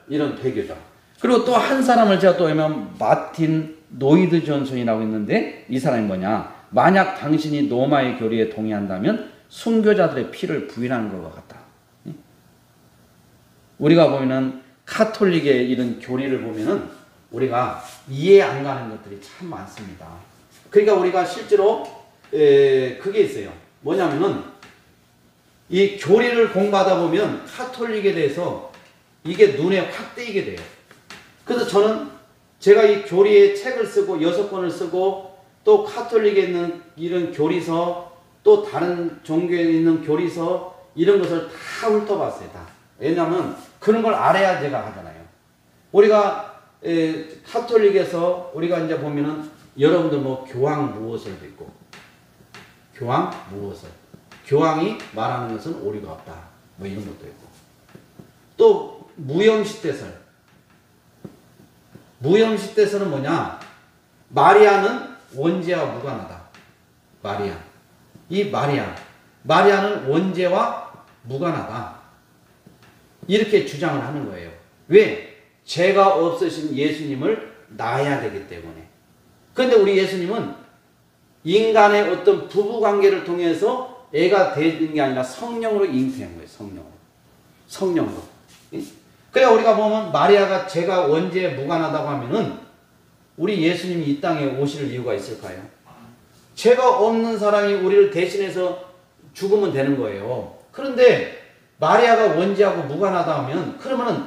이런 배교자. 그리고 또 한 사람을 제가 또 보면 마틴 노이드 존슨이라고 있는데 이 사람이 뭐냐? 만약 당신이 로마의 교리에 동의한다면 순교자들의 피를 부인하는 것과 같다. 우리가 보면은 카톨릭의 이런 교리를 보면은 우리가 이해 안 가는 것들이 참 많습니다. 그러니까 우리가 실제로 그게 있어요. 뭐냐면은 이 교리를 공부하다 보면 카톨릭에 대해서 이게 눈에 확 띄게 돼요. 그래서 저는 제가 이 교리의 책을 쓰고 6권을 쓰고 또 카톨릭에 있는 이런 교리서 또 다른 종교에 있는 교리서 이런 것을 다 훑어봤어요. 다. 왜냐하면 그런 걸 알아야 제가 하잖아요. 우리가 카톨릭에서 우리가 이제 보면은 여러분들 교황 무엇을도 있고 교황 무엇을 교황이 말하는 것은 오류가 없다. 이런 것도 있고 또 무형시대설. 무형시대설은 뭐냐? 마리아는 원죄와 무관하다. 마리아는 원죄와 무관하다. 이렇게 주장을 하는 거예요. 왜? 죄가 없으신 예수님을 낳아야 되기 때문에. 그런데 우리 예수님은 인간의 어떤 부부관계를 통해서 애가 되는 게 아니라 성령으로 잉태한 거예요. 성령으로. 그래 우리가 보면 마리아가 죄가 원죄에 무관하다고 하면은 우리 예수님이 이 땅에 오실 이유가 있을까요? 죄가 없는 사람이 우리를 대신해서 죽으면 되는 거예요. 그런데 마리아가 원죄하고 무관하다 하면 그러면은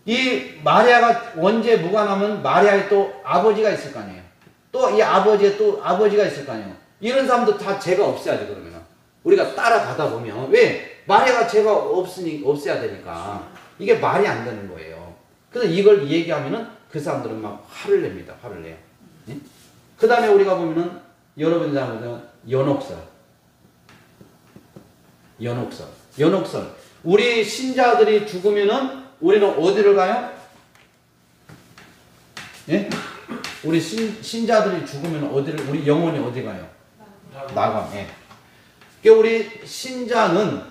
이 마리아가 원죄 무관하면 마리아의 또 아버지가 있을 거 아니에요. 또 이 아버지의 또 아버지가 있을 거 아니에요. 이런 사람도 다 죄가 없어야지. 그러면 우리가 따라가다 보면 왜 마리아가 죄가 없어야 되니까 이게 말이 안 되는 거예요. 그래서 이걸 얘기하면은 그 사람들은 막 화를 냅니다. 화를 내요. 예? 그 다음에 우리가 보면은 여러분이 보면 연옥설. 우리 신자들이 죽으면은 우리는 어디를 가요? 예? 우리 신자들이 죽으면 우리 영혼이 어디 가요? 낙원. 예. 그러니까 우리 신자는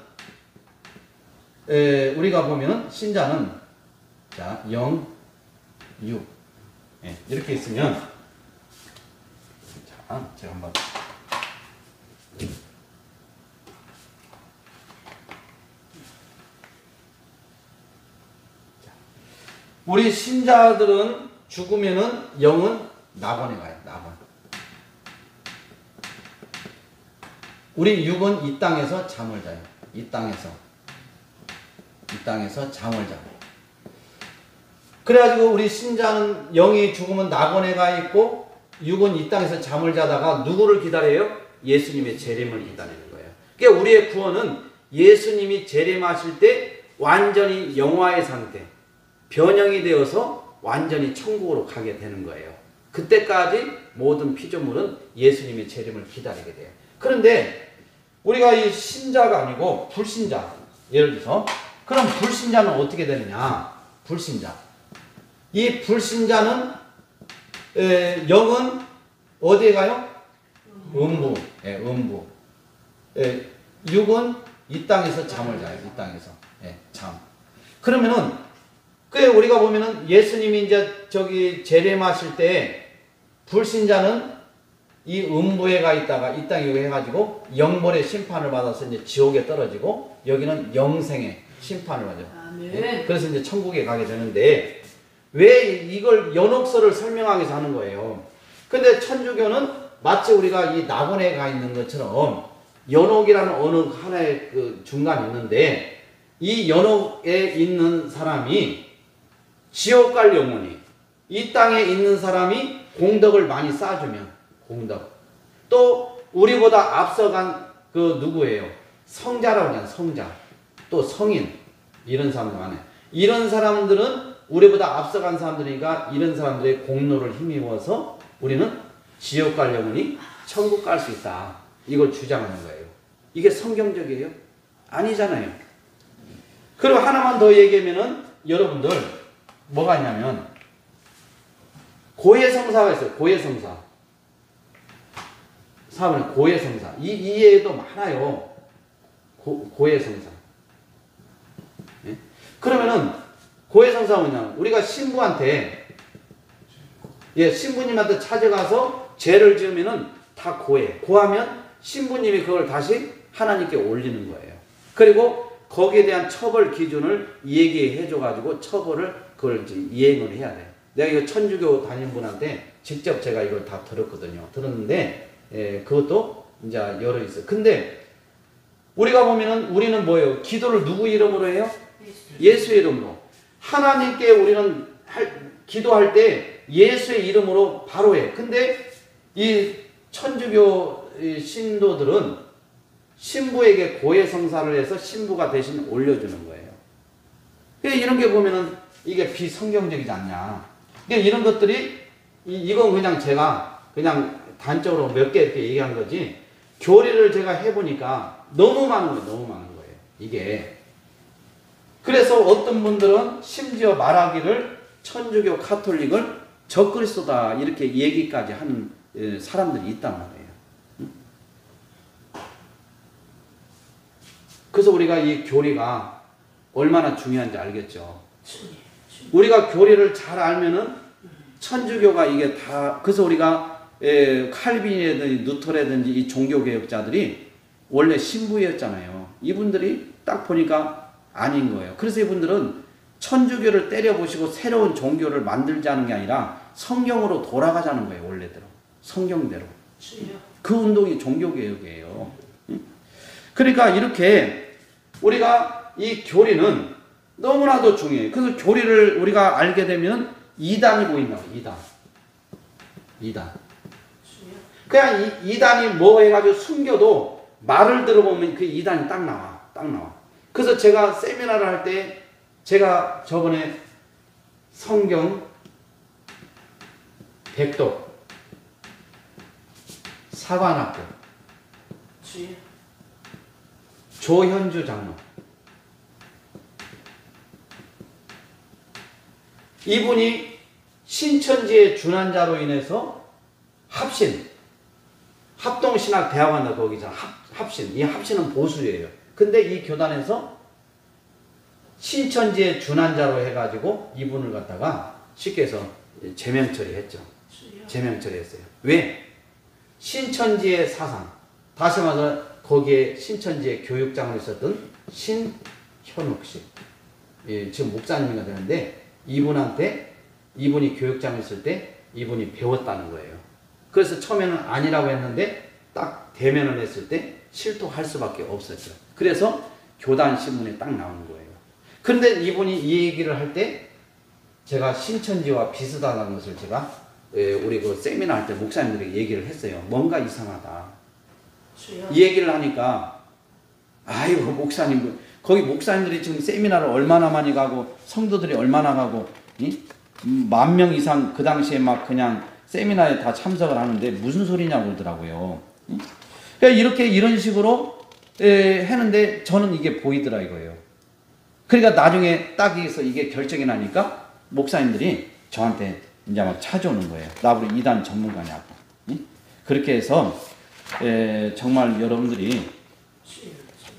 우리가 보면은 신자는 자, 0, 6 예, 이렇게 있으면 자, 제가 한번 우리 신자들은 죽으면은 영은 낙원에 가요. 낙원. 우리 육은 이 땅에서 잠을 자요. 이 땅에서 잠을 자요. 그래가지고 우리 신자는 영이 죽으면 낙원에 가 있고 육은 이 땅에서 잠을 자다가 누구를 기다려요? 예수님의 재림을 기다리는 거예요. 그러니까 우리의 구원은 예수님이 재림하실 때 완전히 영화의 상태, 변형이 되어서 완전히 천국으로 가게 되는 거예요. 그때까지 모든 피조물은 예수님의 재림을 기다리게 돼요. 그런데 우리가 이 신자가 아니고 불신자, 예를 들어서 그럼 불신자는 어떻게 되느냐? 이 불신자는 영은 어디에 가요? 음부. 육은 이 땅에서 잠을 자요. 이 땅에서 잠. 그러면은 우리가 보면은 예수님이 이제 저기 재림하실 때 불신자는 이 음부에 가 있다가 이 땅에 해가지고 영벌의 심판을 받아서 이제 지옥에 떨어지고 여기는 영생의 심판을 받아요. 아멘. 그래서 이제 천국에 가게 되는데 왜 이걸 연옥설을 설명하기 위해서 하는 거예요. 근데 천주교는 마치 우리가 이 낙원에 가 있는 것처럼 연옥이라는 어느 하나의 그 중간이 있는데 이 연옥에 있는 사람이 지옥 갈 영혼이 이 땅에 있는 사람이 공덕을 많이 쌓아주면 공덕 또 우리보다 앞서간 그 누구예요? 성자라고 하잖아요. 성자 또 성인 이런 사람들 많아요. 이런 사람들은 우리보다 앞서간 사람들이니까 이런 사람들의 공로를 힘입어서 우리는 지옥 갈 영혼이 천국 갈 수 있다. 이걸 주장하는 거예요. 이게 성경적이에요? 아니잖아요. 그리고 하나만 더 얘기하면은 여러분들 뭐가 있냐면 고해성사가 있어요. 고해성사. 사람은 고해성사. 이 예도 많아요. 고해성사. 예? 그러면은 고해성사 뭐냐? 우리가 신부한테 신부님한테 찾아가서 죄를 지으면은 다 고해. 고하면 신부님이 그걸 다시 하나님께 올리는 거예요. 그리고 거기에 대한 처벌 기준을 얘기해 줘가지고 처벌을 그걸 이제 이행을 해야 돼. 내가 이거 천주교 다니는 분한테 직접 제가 이걸 다 들었거든요. 들었는데 그것도 이제 여러 있어요. 근데 우리가 보면은 우리는 뭐예요? 기도를 누구 이름으로 해요? 예수의 이름으로. 하나님께 우리는 기도할 때 예수의 이름으로 바로 해. 근데 이 천주교 신도들은 신부에게 고해성사를 해서 신부가 대신 올려주는 거예요. 이런 게 보면은 이게 비성경적이지 않냐. 이런 것들이 이건 그냥 제가 그냥 단적으로 몇 개 이렇게 얘기한 거지 교리를 제가 해보니까 너무 많은 거예요. 이게. 그래서 어떤 분들은 심지어 말하기를 천주교 카톨릭을 적그리스도다 이렇게 얘기까지 하는 사람들이 있단 말이에요. 그래서 우리가 이 교리가 얼마나 중요한지 알겠죠. 우리가 교리를 잘 알면은 천주교가 이게 다 그래서 우리가 칼빈이라든지 누터라든지 이 종교개혁자들이 원래 신부였잖아요. 이분들이 딱 보니까 아닌 거예요. 그래서 이분들은 천주교를 때려보시고 새로운 종교를 만들자는 게 아니라 성경으로 돌아가자는 거예요. 원래대로. 성경대로. 그 운동이 종교개혁이에요. 그러니까 이렇게 우리가 이 교리는 너무나도 중요해요. 그래서 교리를 우리가 알게 되면 2단이 보인다고. 2단. 그냥 2단이 뭐 해가지고 숨겨도 말을 들어보면 그 2단이 딱 나와. 딱 나와. 그래서 제가 세미나를 할 때 제가 저번에 성경 백독 사관학교 조현주 장로 이분이 신천지의 준환자로 인해서 합동신학대학원다 거기잖아. 합신. 이 합신은 보수예요. 근데 이 교단에서 신천지의 준환자로 해가지고 이분을 갖다가 쉽게 해서 제명 처리했죠. 제명 처리했어요. 왜? 신천지의 사상. 다시 말해서 거기에 신천지의 교육장으로 있었던 신현욱 씨. 예, 지금 목사님이 되는데 이분이 교육장에 있을 때 이분이 배웠다는 거예요. 그래서 처음에는 아니라고 했는데 딱 대면을 했을 때 실토할 수밖에 없었죠. 그래서 교단 신문에 딱 나오는 거예요. 그런데 이분이 이 얘기를 할 때 제가 신천지와 비슷하다는 것을 제가 우리 그 세미나 할 때 목사님들에게 얘기를 했어요. 뭔가 이상하다. 이 얘기를 하니까 아이고 목사님 거기 목사님들이 지금 세미나를 얼마나 많이 가고 성도들이 얼마나 가고 10,000명 이상 그 당시에 막 그냥 세미나에 다 참석을 하는데 무슨 소리냐고 그러더라고요. 그러니까 이렇게 이런 식으로 했는데 저는 이게 보이더라 이거예요. 그러니까 나중에 딱 해서 이게 결정이 나니까 목사님들이 저한테 이제 막 찾아오는 거예요. 나보고 2단 전문가냐고. 그렇게 해서 정말 여러분들이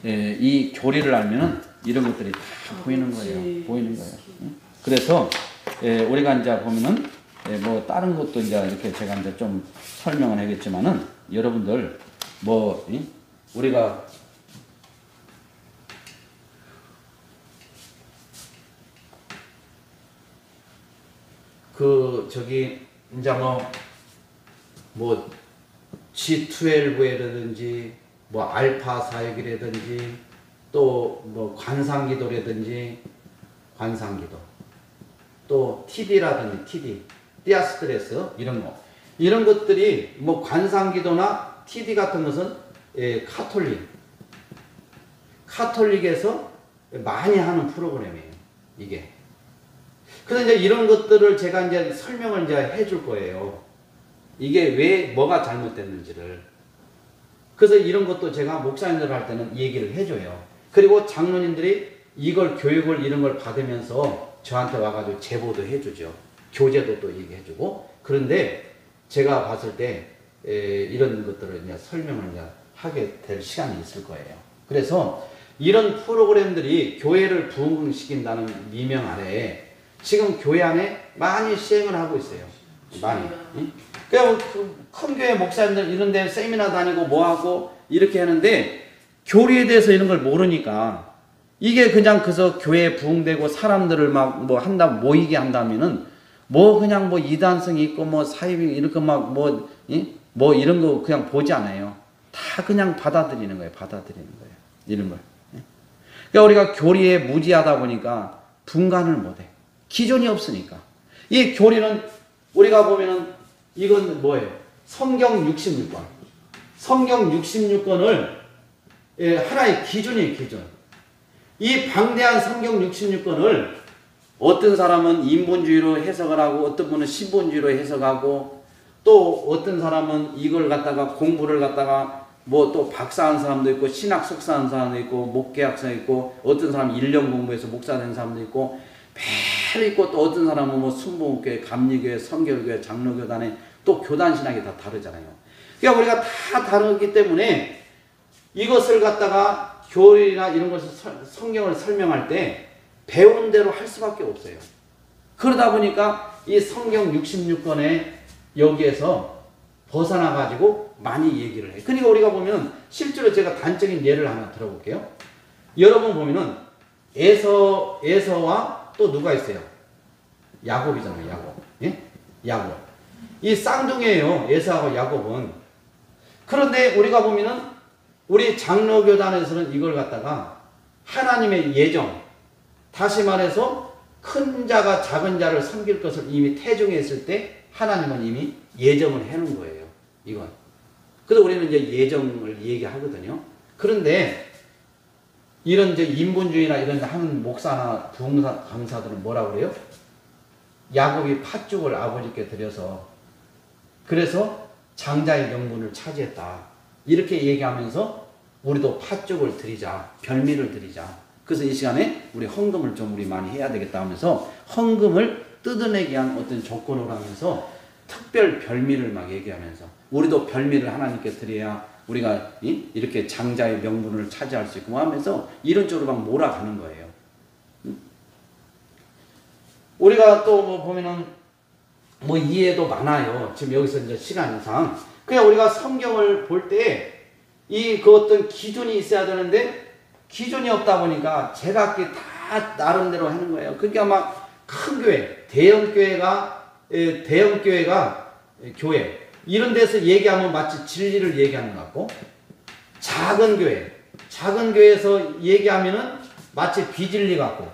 이 교리를 알면은 이런 것들이 다 보이는 거예요. 보이는 거예요. 그래서 우리가 이제 보면은 뭐 다른 것도 이제 이렇게 제가 이제 좀 설명을 하겠지만은 여러분들 뭐 우리가 그 저기 이제 뭐 G12라든지 뭐 알파 사역이라든지 또 뭐 관상기도라든지 관상기도 또 TD라든지 TD 디아스트레스 이런 것들이 뭐 관상기도나 TD 같은 것은 카톨릭에서 많이 하는 프로그램이에요. 이게. 그래서 이제 이런 것들을 제가 이제 설명을 이제 해줄 거예요. 이게 왜 뭐가 잘못됐는지를. 그래서 이런 것도 제가 목사님들 할 때는 얘기를 해줘요. 그리고 장로님들이 이걸 교육을 이런 걸 받으면서 저한테 와가지고 제보도 해주죠. 교재도 또 얘기해주고. 그런데 제가 봤을 때 이런 것들을 이제 설명을 이제 하게 될 시간이 있을 거예요. 그래서 이런 프로그램들이 교회를 부흥시킨다는 미명 아래에 지금 교회 안에 많이 시행을 하고 있어요. 많이. 그냥 큰 교회 목사님들 이런 데 세미나 다니고 뭐하고 이렇게 하는데 교리에 대해서 이런 걸 모르니까 이게 그냥 그래서 교회에 부흥되고 사람들을 막 뭐 한다 모이게 한다면은 뭐 그냥 뭐 이단성이 있고 뭐 사입이 이렇게 막 뭐 이런 거 그냥 보지 않아요. 다 그냥 받아들이는 거예요. 이런 걸. 그러니까 우리가 교리에 무지하다 보니까 분간을 못 해. 기존이 없으니까. 이 교리는 우리가 보면은 이건 뭐예요? 성경 66권. 성경 66권을 하나의 기준이에요, 기준. 이 방대한 성경 66권을 어떤 사람은 인본주의로 해석을 하고 어떤 분은 신본주의로 해석하고 또 어떤 사람은 이걸 갖다가 공부를 갖다가 뭐 또 박사한 사람도 있고 신학 석사한 사람도 있고 목계학사 있고 어떤 사람은 1년 공부해서 목사 된 사람도 있고 매일 있고 또 어떤 사람은 뭐 순복음교회, 감리교회, 성결교회, 장로교단에 또 교단 신학이 다 다르잖아요. 그러니까 우리가 다 다르기 때문에 이것을 갖다가 교리나 이런 것을 성경을 설명할 때 배운 대로 할 수밖에 없어요. 그러다 보니까 이 성경 66권에 여기에서 벗어나 가지고 많이 얘기를 해요. 그러니까 우리가 보면 실제로 제가 단적인 예를 하나 들어볼게요. 여러분 보면은 에서와 또 누가 있어요? 야곱이잖아요. 야곱. 예? 야곱. 이 쌍둥이에요. 에서하고 야곱은. 그런데 우리가 보면은 우리 장로교단에서는 이걸 갖다가 하나님의 예정, 다시 말해서 큰 자가 작은 자를 섬길 것을 이미 태중했을 때 하나님은 이미 예정을 해놓은 거예요. 이건. 그래서 우리는 이제 예정을 얘기하거든요. 그런데 이런 이제 인본주의나 이런 하는 목사나 부흥사 강사들은 뭐라 그래요? 야곱이 팥죽을 아버지께 드려서 그래서 장자의 명분을 차지했다. 이렇게 얘기하면서 우리도 팥죽을 드리자. 별미를 드리자. 그래서 이 시간에 우리 헌금을 좀 우리 많이 해야 되겠다 하면서 헌금을 뜯어내기 위한 어떤 조건을 하면서 특별 별미를 막 얘기하면서 우리도 별미를 하나님께 드려야 우리가 이렇게 장자의 명분을 차지할 수 있고 하면서 이런 쪽으로 막 몰아가는 거예요. 우리가 또 뭐 보면은 뭐 이해도 많아요. 지금 여기서 이제 시간상. 그냥 우리가 성경을 볼 때 그 어떤 기준이 있어야 되는데 기준이 없다 보니까 제각기 다 나름대로 하는 거예요. 그러니까 막 큰 교회, 대형 교회가 교회 이런 데서 얘기하면 마치 진리를 얘기하는 것 같고 작은 교회에서 얘기하면은 마치 비진리 같고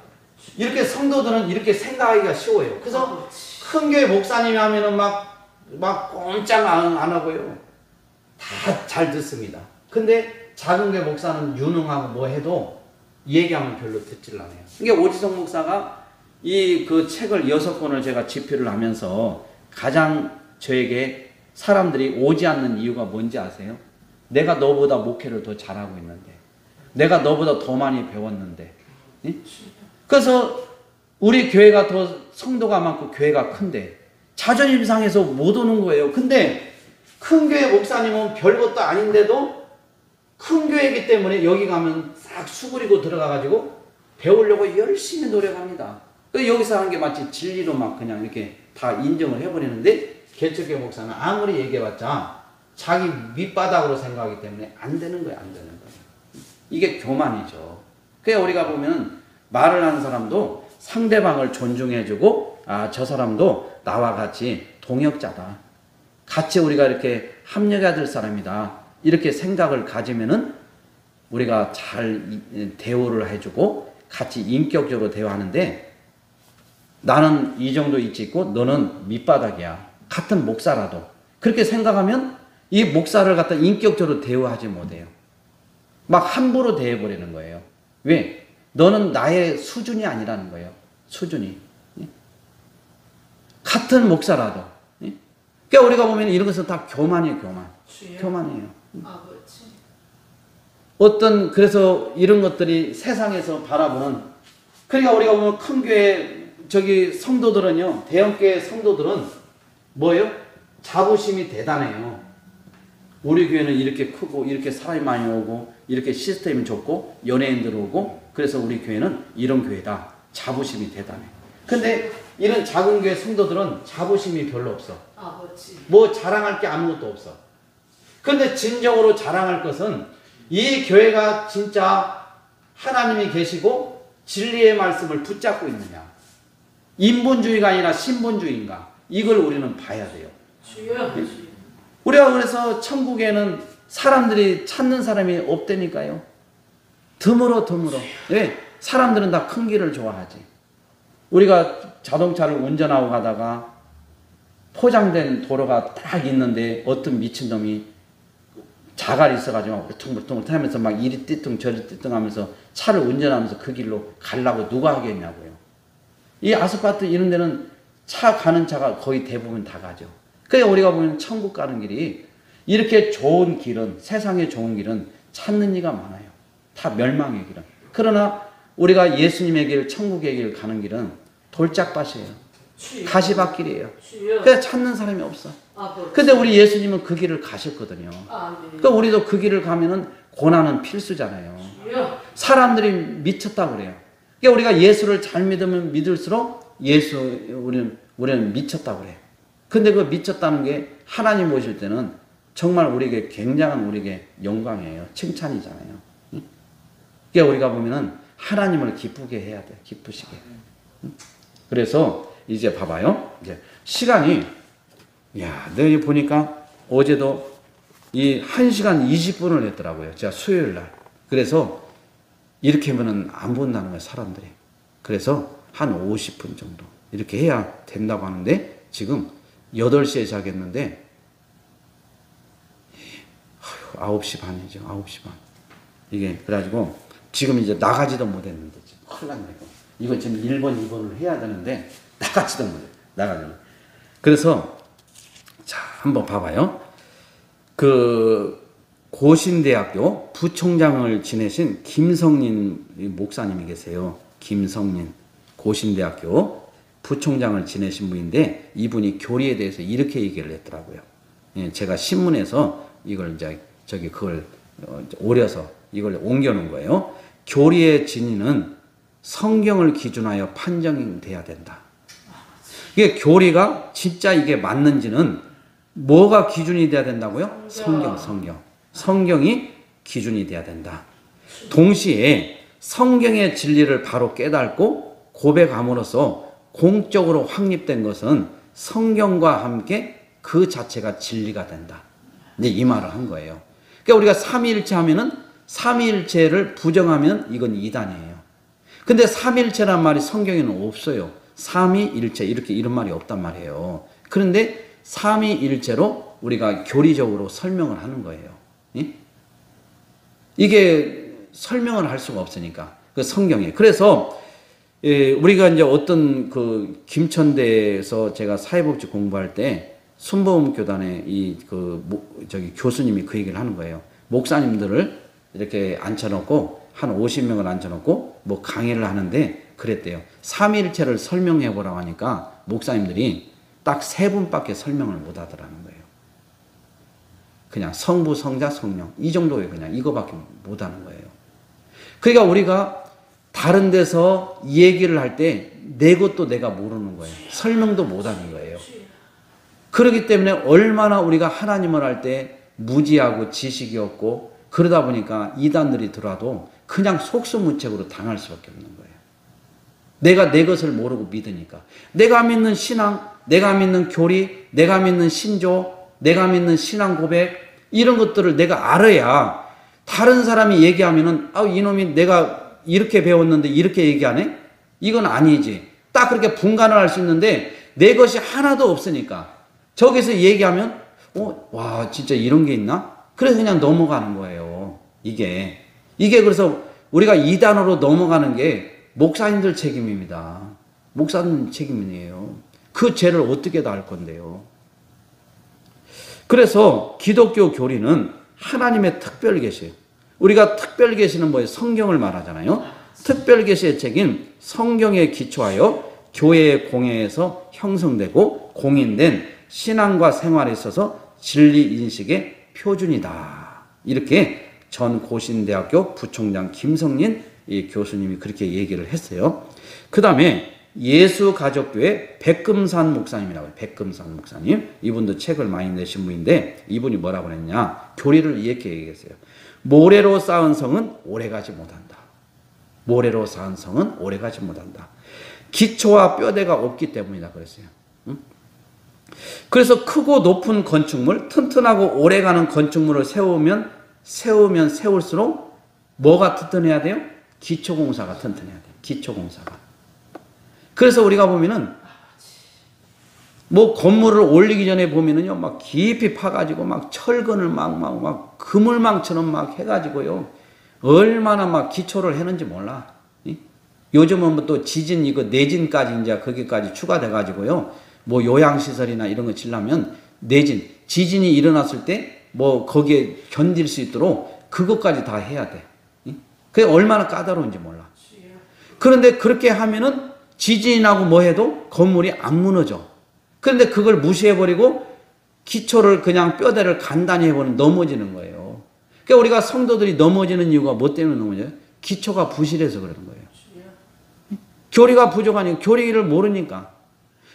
이렇게 성도들은 이렇게 생각하기가 쉬워요. 그래서 큰 교회 목사님이 하면은 막 꼼짝 안 하고요. 다 잘 듣습니다. 근데 작은 교회 목사는 유능하고 뭐 해도 얘기하면 별로 듣질 않아요. 그러니까 오지성 목사가 그 책을 6권을 제가 집필을 하면서 가장 저에게 사람들이 오지 않는 이유가 뭔지 아세요? 내가 너보다 목회를 더 잘하고 있는데 내가 너보다 더 많이 배웠는데 그래서 우리 교회가 더 성도가 많고 교회가 큰데 자존심 상해서 못 오는 거예요. 근데 큰 교회 목사님은 별것도 아닌데도 큰 교회이기 때문에 여기 가면 싹 수그리고 들어가가지고 배우려고 열심히 노력합니다. 여기서 하는 게 마치 진리로 막 그냥 이렇게 다 인정을 해버리는데 개척교회 목사는 아무리 얘기해봤자 자기 밑바닥으로 생각하기 때문에 안 되는 거예요. 안 되는 거예요. 이게 교만이죠. 그러니까 우리가 보면 말을 하는 사람도 상대방을 존중해주고 저 사람도 나와 같이 동역자다. 같이 우리가 이렇게 합력해야 될 사람이다. 이렇게 생각을 가지면은 우리가 잘 대우를 해주고 같이 인격적으로 대화하는데 나는 이 정도 있지 있고 너는 밑바닥이야. 같은 목사라도 그렇게 생각하면 이 목사를 갖다 인격적으로 대우하지 못해요. 막 함부로 대해버리는 거예요. 왜? 너는 나의 수준이 아니라는 거예요. 수준이. 같은 목사라도. 그러니까 우리가 보면 이런 것은 다 교만이에요. 교만이에요. 그래서 이런 것들이 세상에서 바라보는 그러니까 우리가 보면 큰 교회 성도들은요. 대형교회 성도들은 뭐예요? 자부심이 대단해요. 우리 교회는 이렇게 크고 이렇게 사람이 많이 오고 이렇게 시스템이 좋고 연예인들 오고 그래서 우리 교회는 이런 교회다. 자부심이 대단해. 근데 이런 작은 교회 성도들은 자부심이 별로 없어. 뭐 자랑할 게 아무것도 없어. 근데 진정으로 자랑할 것은 이 교회가 진짜 하나님이 계시고 진리의 말씀을 붙잡고 있느냐. 인본주의가 아니라 신본주의인가. 이걸 우리는 봐야 돼요. 우리가 그래서 천국에는 사람들이 찾는 사람이 없다니까요. 드물어. 왜? 사람들은 다 큰 길을 좋아하지. 우리가 자동차를 운전하고 가다가 포장된 도로가 딱 있는데 어떤 미친놈이 자갈이 있어가지고 울퉁불퉁 타면서 막 이리 띠뚱 저리 띠뚱 하면서 차를 운전하면서 그 길로 가려고 누가 하겠냐고요. 이 아스팔트 이런 데는 가는 차가 거의 대부분 다 가죠. 그러니까 우리가 보면 천국 가는 길이 이렇게 좋은 길은 세상에 좋은 길은 찾는 이가 많아요. 다 멸망의 길은. 그러나 우리가 예수님의 길 천국의 길 가는 길은 돌짝밭이에요. 가시밭길이에요. 그래서 찾는 사람이 없어. 근데 우리 예수님은 그 길을 가셨거든요. 그러니까 우리도 그 길을 가면은 고난은 필수잖아요. 사람들이 미쳤다 그래요. 그러니까 우리가 예수를 잘 믿으면 믿을수록 우리는 미쳤다 그래. 근데 그 미쳤다는 게 하나님 보실 때는 정말 우리에게 굉장한 우리에게 영광이에요. 칭찬이잖아요. 그러니까 우리가 보면은 하나님을 기쁘게 해야 돼. 기쁘시게. 그래서 이제 봐봐요. 이제 시간이 내일 보니까 어제도 이 1시간 20분을 했더라고요. 제가 수요일 날. 그래서 이렇게 하면은 안 본다는 거예요, 사람들이. 그래서 한 50분 정도 이렇게 해야 된다고 하는데 지금 8시에 시작했는데 9시 반이죠. 9시 반. 이게 그래가지고 지금 이제 나가지도 못했는데 지금 큰일 났네. 이거 지금 1번, 2번을 해야 되는데 나가지도 못해. 나가지도. 그래서 자 한번 봐봐요. 그 고신대학교 부총장을 지내신 김성린 목사님이 계세요. 김성린 고신대학교 부총장을 지내신 분인데 이분이 교리에 대해서 이렇게 얘기를 했더라고요. 예, 제가 신문에서 이걸 이제 그걸 오려서 이걸 옮겨놓은 거예요. 교리의 진위는 성경을 기준하여 판정돼야 된다. 이게 교리가 진짜 이게 맞는지는 뭐가 기준이 돼야 된다고요? 성경. 성경이 기준이 돼야 된다. 동시에 성경의 진리를 바로 깨닫고 고백함으로써 공적으로 확립된 것은 성경과 함께 그 자체가 진리가 된다. 이제 이 말을 한 거예요. 그러니까 우리가 삼위일체 하면은 삼위일체를 부정하면 이건 이단이에요. 근데 삼위일체란 말이 성경에는 없어요. 삼위일체 이렇게 이런 말이 없단 말이에요. 그런데 삼위일체로 우리가 교리적으로 설명을 하는 거예요. 예? 이게 설명을 할 수가 없으니까 그 성경에. 그래서 우리가 이제 어떤 그 김천대에서 제가 사회복지 공부할 때 순복음교단에 교수님이 그 얘기를 하는 거예요. 목사님들을 이렇게 앉혀놓고 한 50명을 앉혀놓고 뭐 강의를 하는데 그랬대요. 삼위일체를 설명해 보라고 하니까 목사님들이 딱 3분밖에 설명을 못 하더라는 거예요. 그냥 성부, 성자, 성령 이 정도에 그냥 이거밖에 못 하는 거예요. 그러니까 우리가 다른 데서 이 얘기를 할 때 내 것도 내가 모르는 거예요. 설명도 못 하는 거예요. 그렇기 때문에 얼마나 우리가 하나님을 할 때 무지하고 지식이 없고 그러다 보니까 이단들이 들어와도 그냥 속수무책으로 당할 수밖에 없는 거예요. 내가 내 것을 모르고 믿으니까. 내가 믿는 신앙, 내가 믿는 교리, 내가 믿는 신조, 내가 믿는 신앙 고백 이런 것들을 내가 알아야 다른 사람이 얘기하면은 이놈이 내가 이렇게 배웠는데 이렇게 얘기하네? 이건 아니지. 딱 그렇게 분간을 할 수 있는데 내 것이 하나도 없으니까 저기서 얘기하면 와 진짜 이런 게 있나? 그래서 그냥 넘어가는 거예요. 이게 그래서 우리가 이단으로 넘어가는 게 목사님들 책임입니다. 목사님 책임이에요. 그 죄를 어떻게 다 할 건데요. 그래서 기독교 교리는 하나님의 특별 계시예요. 우리가 특별 계시는 뭐예요? 성경을 말하잖아요. 특별 계시의 책임 성경에 기초하여 교회의 공예에서 형성되고 공인된 신앙과 생활에 있어서 진리 인식의 표준이다. 이렇게 전 고신대학교 부총장 김성린 이 교수님이 그렇게 얘기를 했어요. 그 다음에 예수가족교회 백금산 목사님이라고 해요. 백금산 목사님. 이분도 책을 많이 내신 분인데 이분이 뭐라고 했냐. 교리를 이렇게 얘기했어요. 모래로 쌓은 성은 오래가지 못한다. 모래로 쌓은 성은 오래가지 못한다. 기초와 뼈대가 없기 때문이다 그랬어요. 그래서 크고 높은 건축물, 튼튼하고 오래가는 건축물을 세우면 세울수록 뭐가 튼튼해야 돼요? 기초공사가 튼튼해야 돼요. 기초공사가. 그래서 우리가 보면은 뭐 건물을 올리기 전에 보면은요 막 깊이 파가지고 막 철근을 막 그물망처럼 막 해가지고요 얼마나 막 기초를 했는지 몰라. 요즘은 뭐 또 지진 이거 내진까지 이제 거기까지 추가돼가지고요 뭐 요양시설이나 이런 거 지려면 내진 지진이 일어났을 때 뭐 거기에 견딜 수 있도록 그것까지 다 해야 돼. 그게 얼마나 까다로운지 몰라. 그런데 그렇게 하면은 지진이 나고 뭐 해도 건물이 안 무너져. 그런데 그걸 무시해버리고 기초를 그냥 뼈대를 간단히 해버리면 넘어지는 거예요. 그러니까 우리가 성도들이 넘어지는 이유가 뭐 때문에 넘어져요? 기초가 부실해서 그러는 거예요. 교리가 부족하니까, 교리를 모르니까.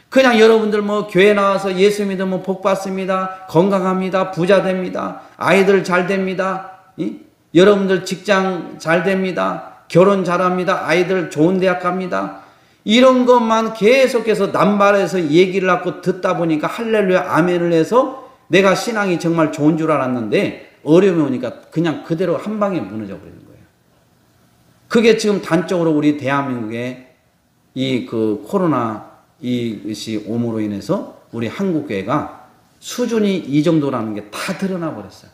그냥 여러분들 뭐 교회 나와서 예수 믿으면 복 받습니다. 건강합니다. 부자 됩니다. 아이들 잘 됩니다. 여러분들 직장 잘 됩니다. 결혼 잘합니다. 아이들 좋은 대학 갑니다. 이런 것만 계속해서 남발해서 얘기를 하고 듣다 보니까 할렐루야 아멘을 해서 내가 신앙이 정말 좋은 줄 알았는데 어려움이 오니까 그냥 그대로 한 방에 무너져 버리는 거예요. 그게 지금 단적으로 우리 대한민국의 이 그 코로나 이것이 옴으로 인해서 우리 한국교회가 수준이 이 정도라는 게 다 드러나 버렸어요.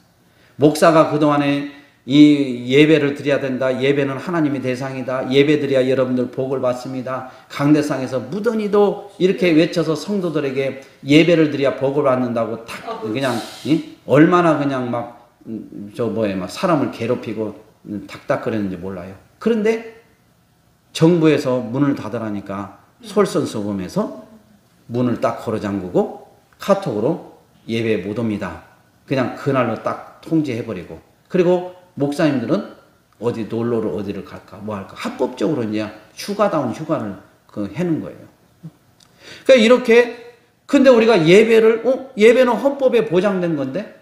목사가 그동안에 이 예배를 드려야 된다. 예배는 하나님의 대상이다. 예배 드려야 여러분들 복을 받습니다. 강대상에서 무던히도 이렇게 외쳐서 성도들에게 예배를 드려야 복을 받는다고 딱 그냥 얼마나 그냥 막 막 사람을 괴롭히고 닥닥거렸는지 몰라요. 그런데 정부에서 문을 닫으라니까 솔선수범해서 문을 딱 걸어 잠그고 카톡으로 예배 못 옵니다. 그냥 그날로 딱 통지해버리고, 그리고 목사님들은 어디 놀러를 어디를 갈까 뭐 할까 합법적으로 이제 휴가다운 휴가를 해는 거예요. 그러니까 이렇게, 근데 우리가 예배는 헌법에 보장된 건데,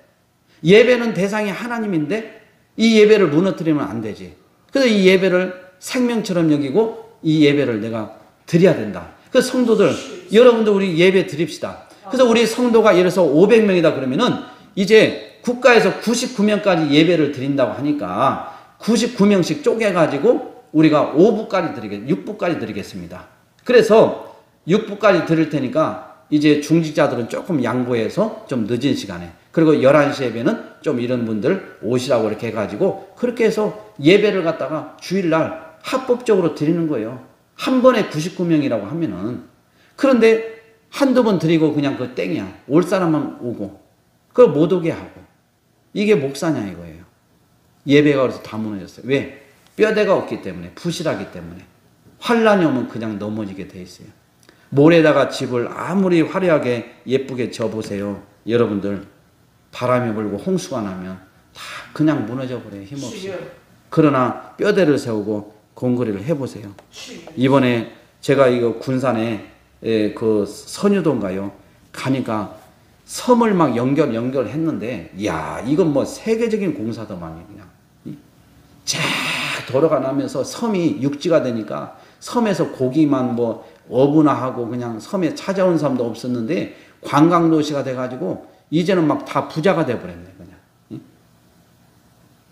예배는 대상이 하나님인데 이 예배를 무너뜨리면 안 되지. 그래서 이 예배를 생명처럼 여기고 이 예배를 내가 드려야 된다. 그래서 성도들, 여러분들 우리 예배 드립시다. 그래서 우리 성도가 예를 들어서 500명이다 그러면은 이제 국가에서 99명까지 예배를 드린다고 하니까 99명씩 쪼개가지고 우리가 6부까지 드리겠습니다. 그래서 6부까지 드릴 테니까 이제 중직자들은 조금 양보해서 좀 늦은 시간에, 그리고 11시 예배는 좀 이런 분들 오시라고 이렇게 해가지고 그렇게 해서 예배를 갖다가 주일날 합법적으로 드리는 거예요. 한 번에 99명이라고 하면은. 그런데 한두 번 드리고 그냥 그 땡이야. 올 사람만 오고 그걸 못 오게 하고. 이게 목사냐 이거예요. 예배가 그래서 다 무너졌어요. 왜? 뼈대가 없기 때문에, 부실하기 때문에. 환란이 오면 그냥 넘어지게 돼 있어요. 모래다가 집을 아무리 화려하게 예쁘게 져보세요. 여러분들 바람이 불고 홍수가 나면 다 그냥 무너져 버려요. 힘없이. 그러나 뼈대를 세우고 공거리를 해보세요. 이번에 제가 이거 군산에 그 선유도인가요? 가니까 섬을 막 연결했는데, 이야, 이건 뭐 세계적인 공사더만요. 그냥 쫙 도로가 나면서 섬이 육지가 되니까 섬에서 고기만 뭐 어부나하고 그냥 섬에 찾아온 사람도 없었는데 관광도시가 돼가지고 이제는 막 다 부자가 돼버렸네 그냥.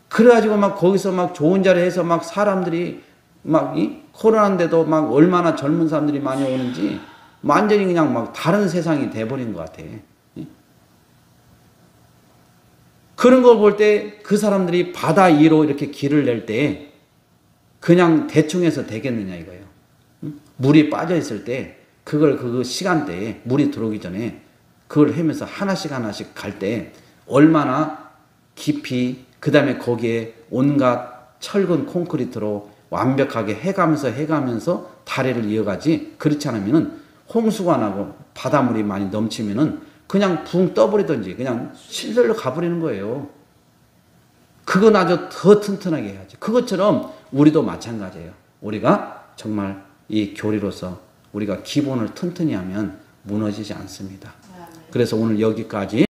그래가지고 막 거기서 막 좋은 자리에서 막 사람들이 막 코로나인데도 막 얼마나 젊은 사람들이 많이 오는지 완전히 그냥 막 다른 세상이 돼버린 것 같아. 그런 걸 볼 때 그 사람들이 바다 위로 이렇게 길을 낼 때 그냥 대충 해서 되겠느냐 이거예요. 물이 빠져 있을 때 그걸 그 시간대에 물이 들어오기 전에 그걸 하면서 하나씩 갈 때 얼마나 깊이, 그 다음에 거기에 온갖 철근 콘크리트로 완벽하게 해가면서 다리를 이어가지. 그렇지 않으면은 홍수가 나고 바닷물이 많이 넘치면은 그냥 붕 떠버리든지 그냥 실들로 가버리는 거예요. 그거마저 더 튼튼하게 해야지. 그것처럼 우리도 마찬가지예요. 우리가 정말 이 교리로서 우리가 기본을 튼튼히 하면 무너지지 않습니다. 그래서 오늘 여기까지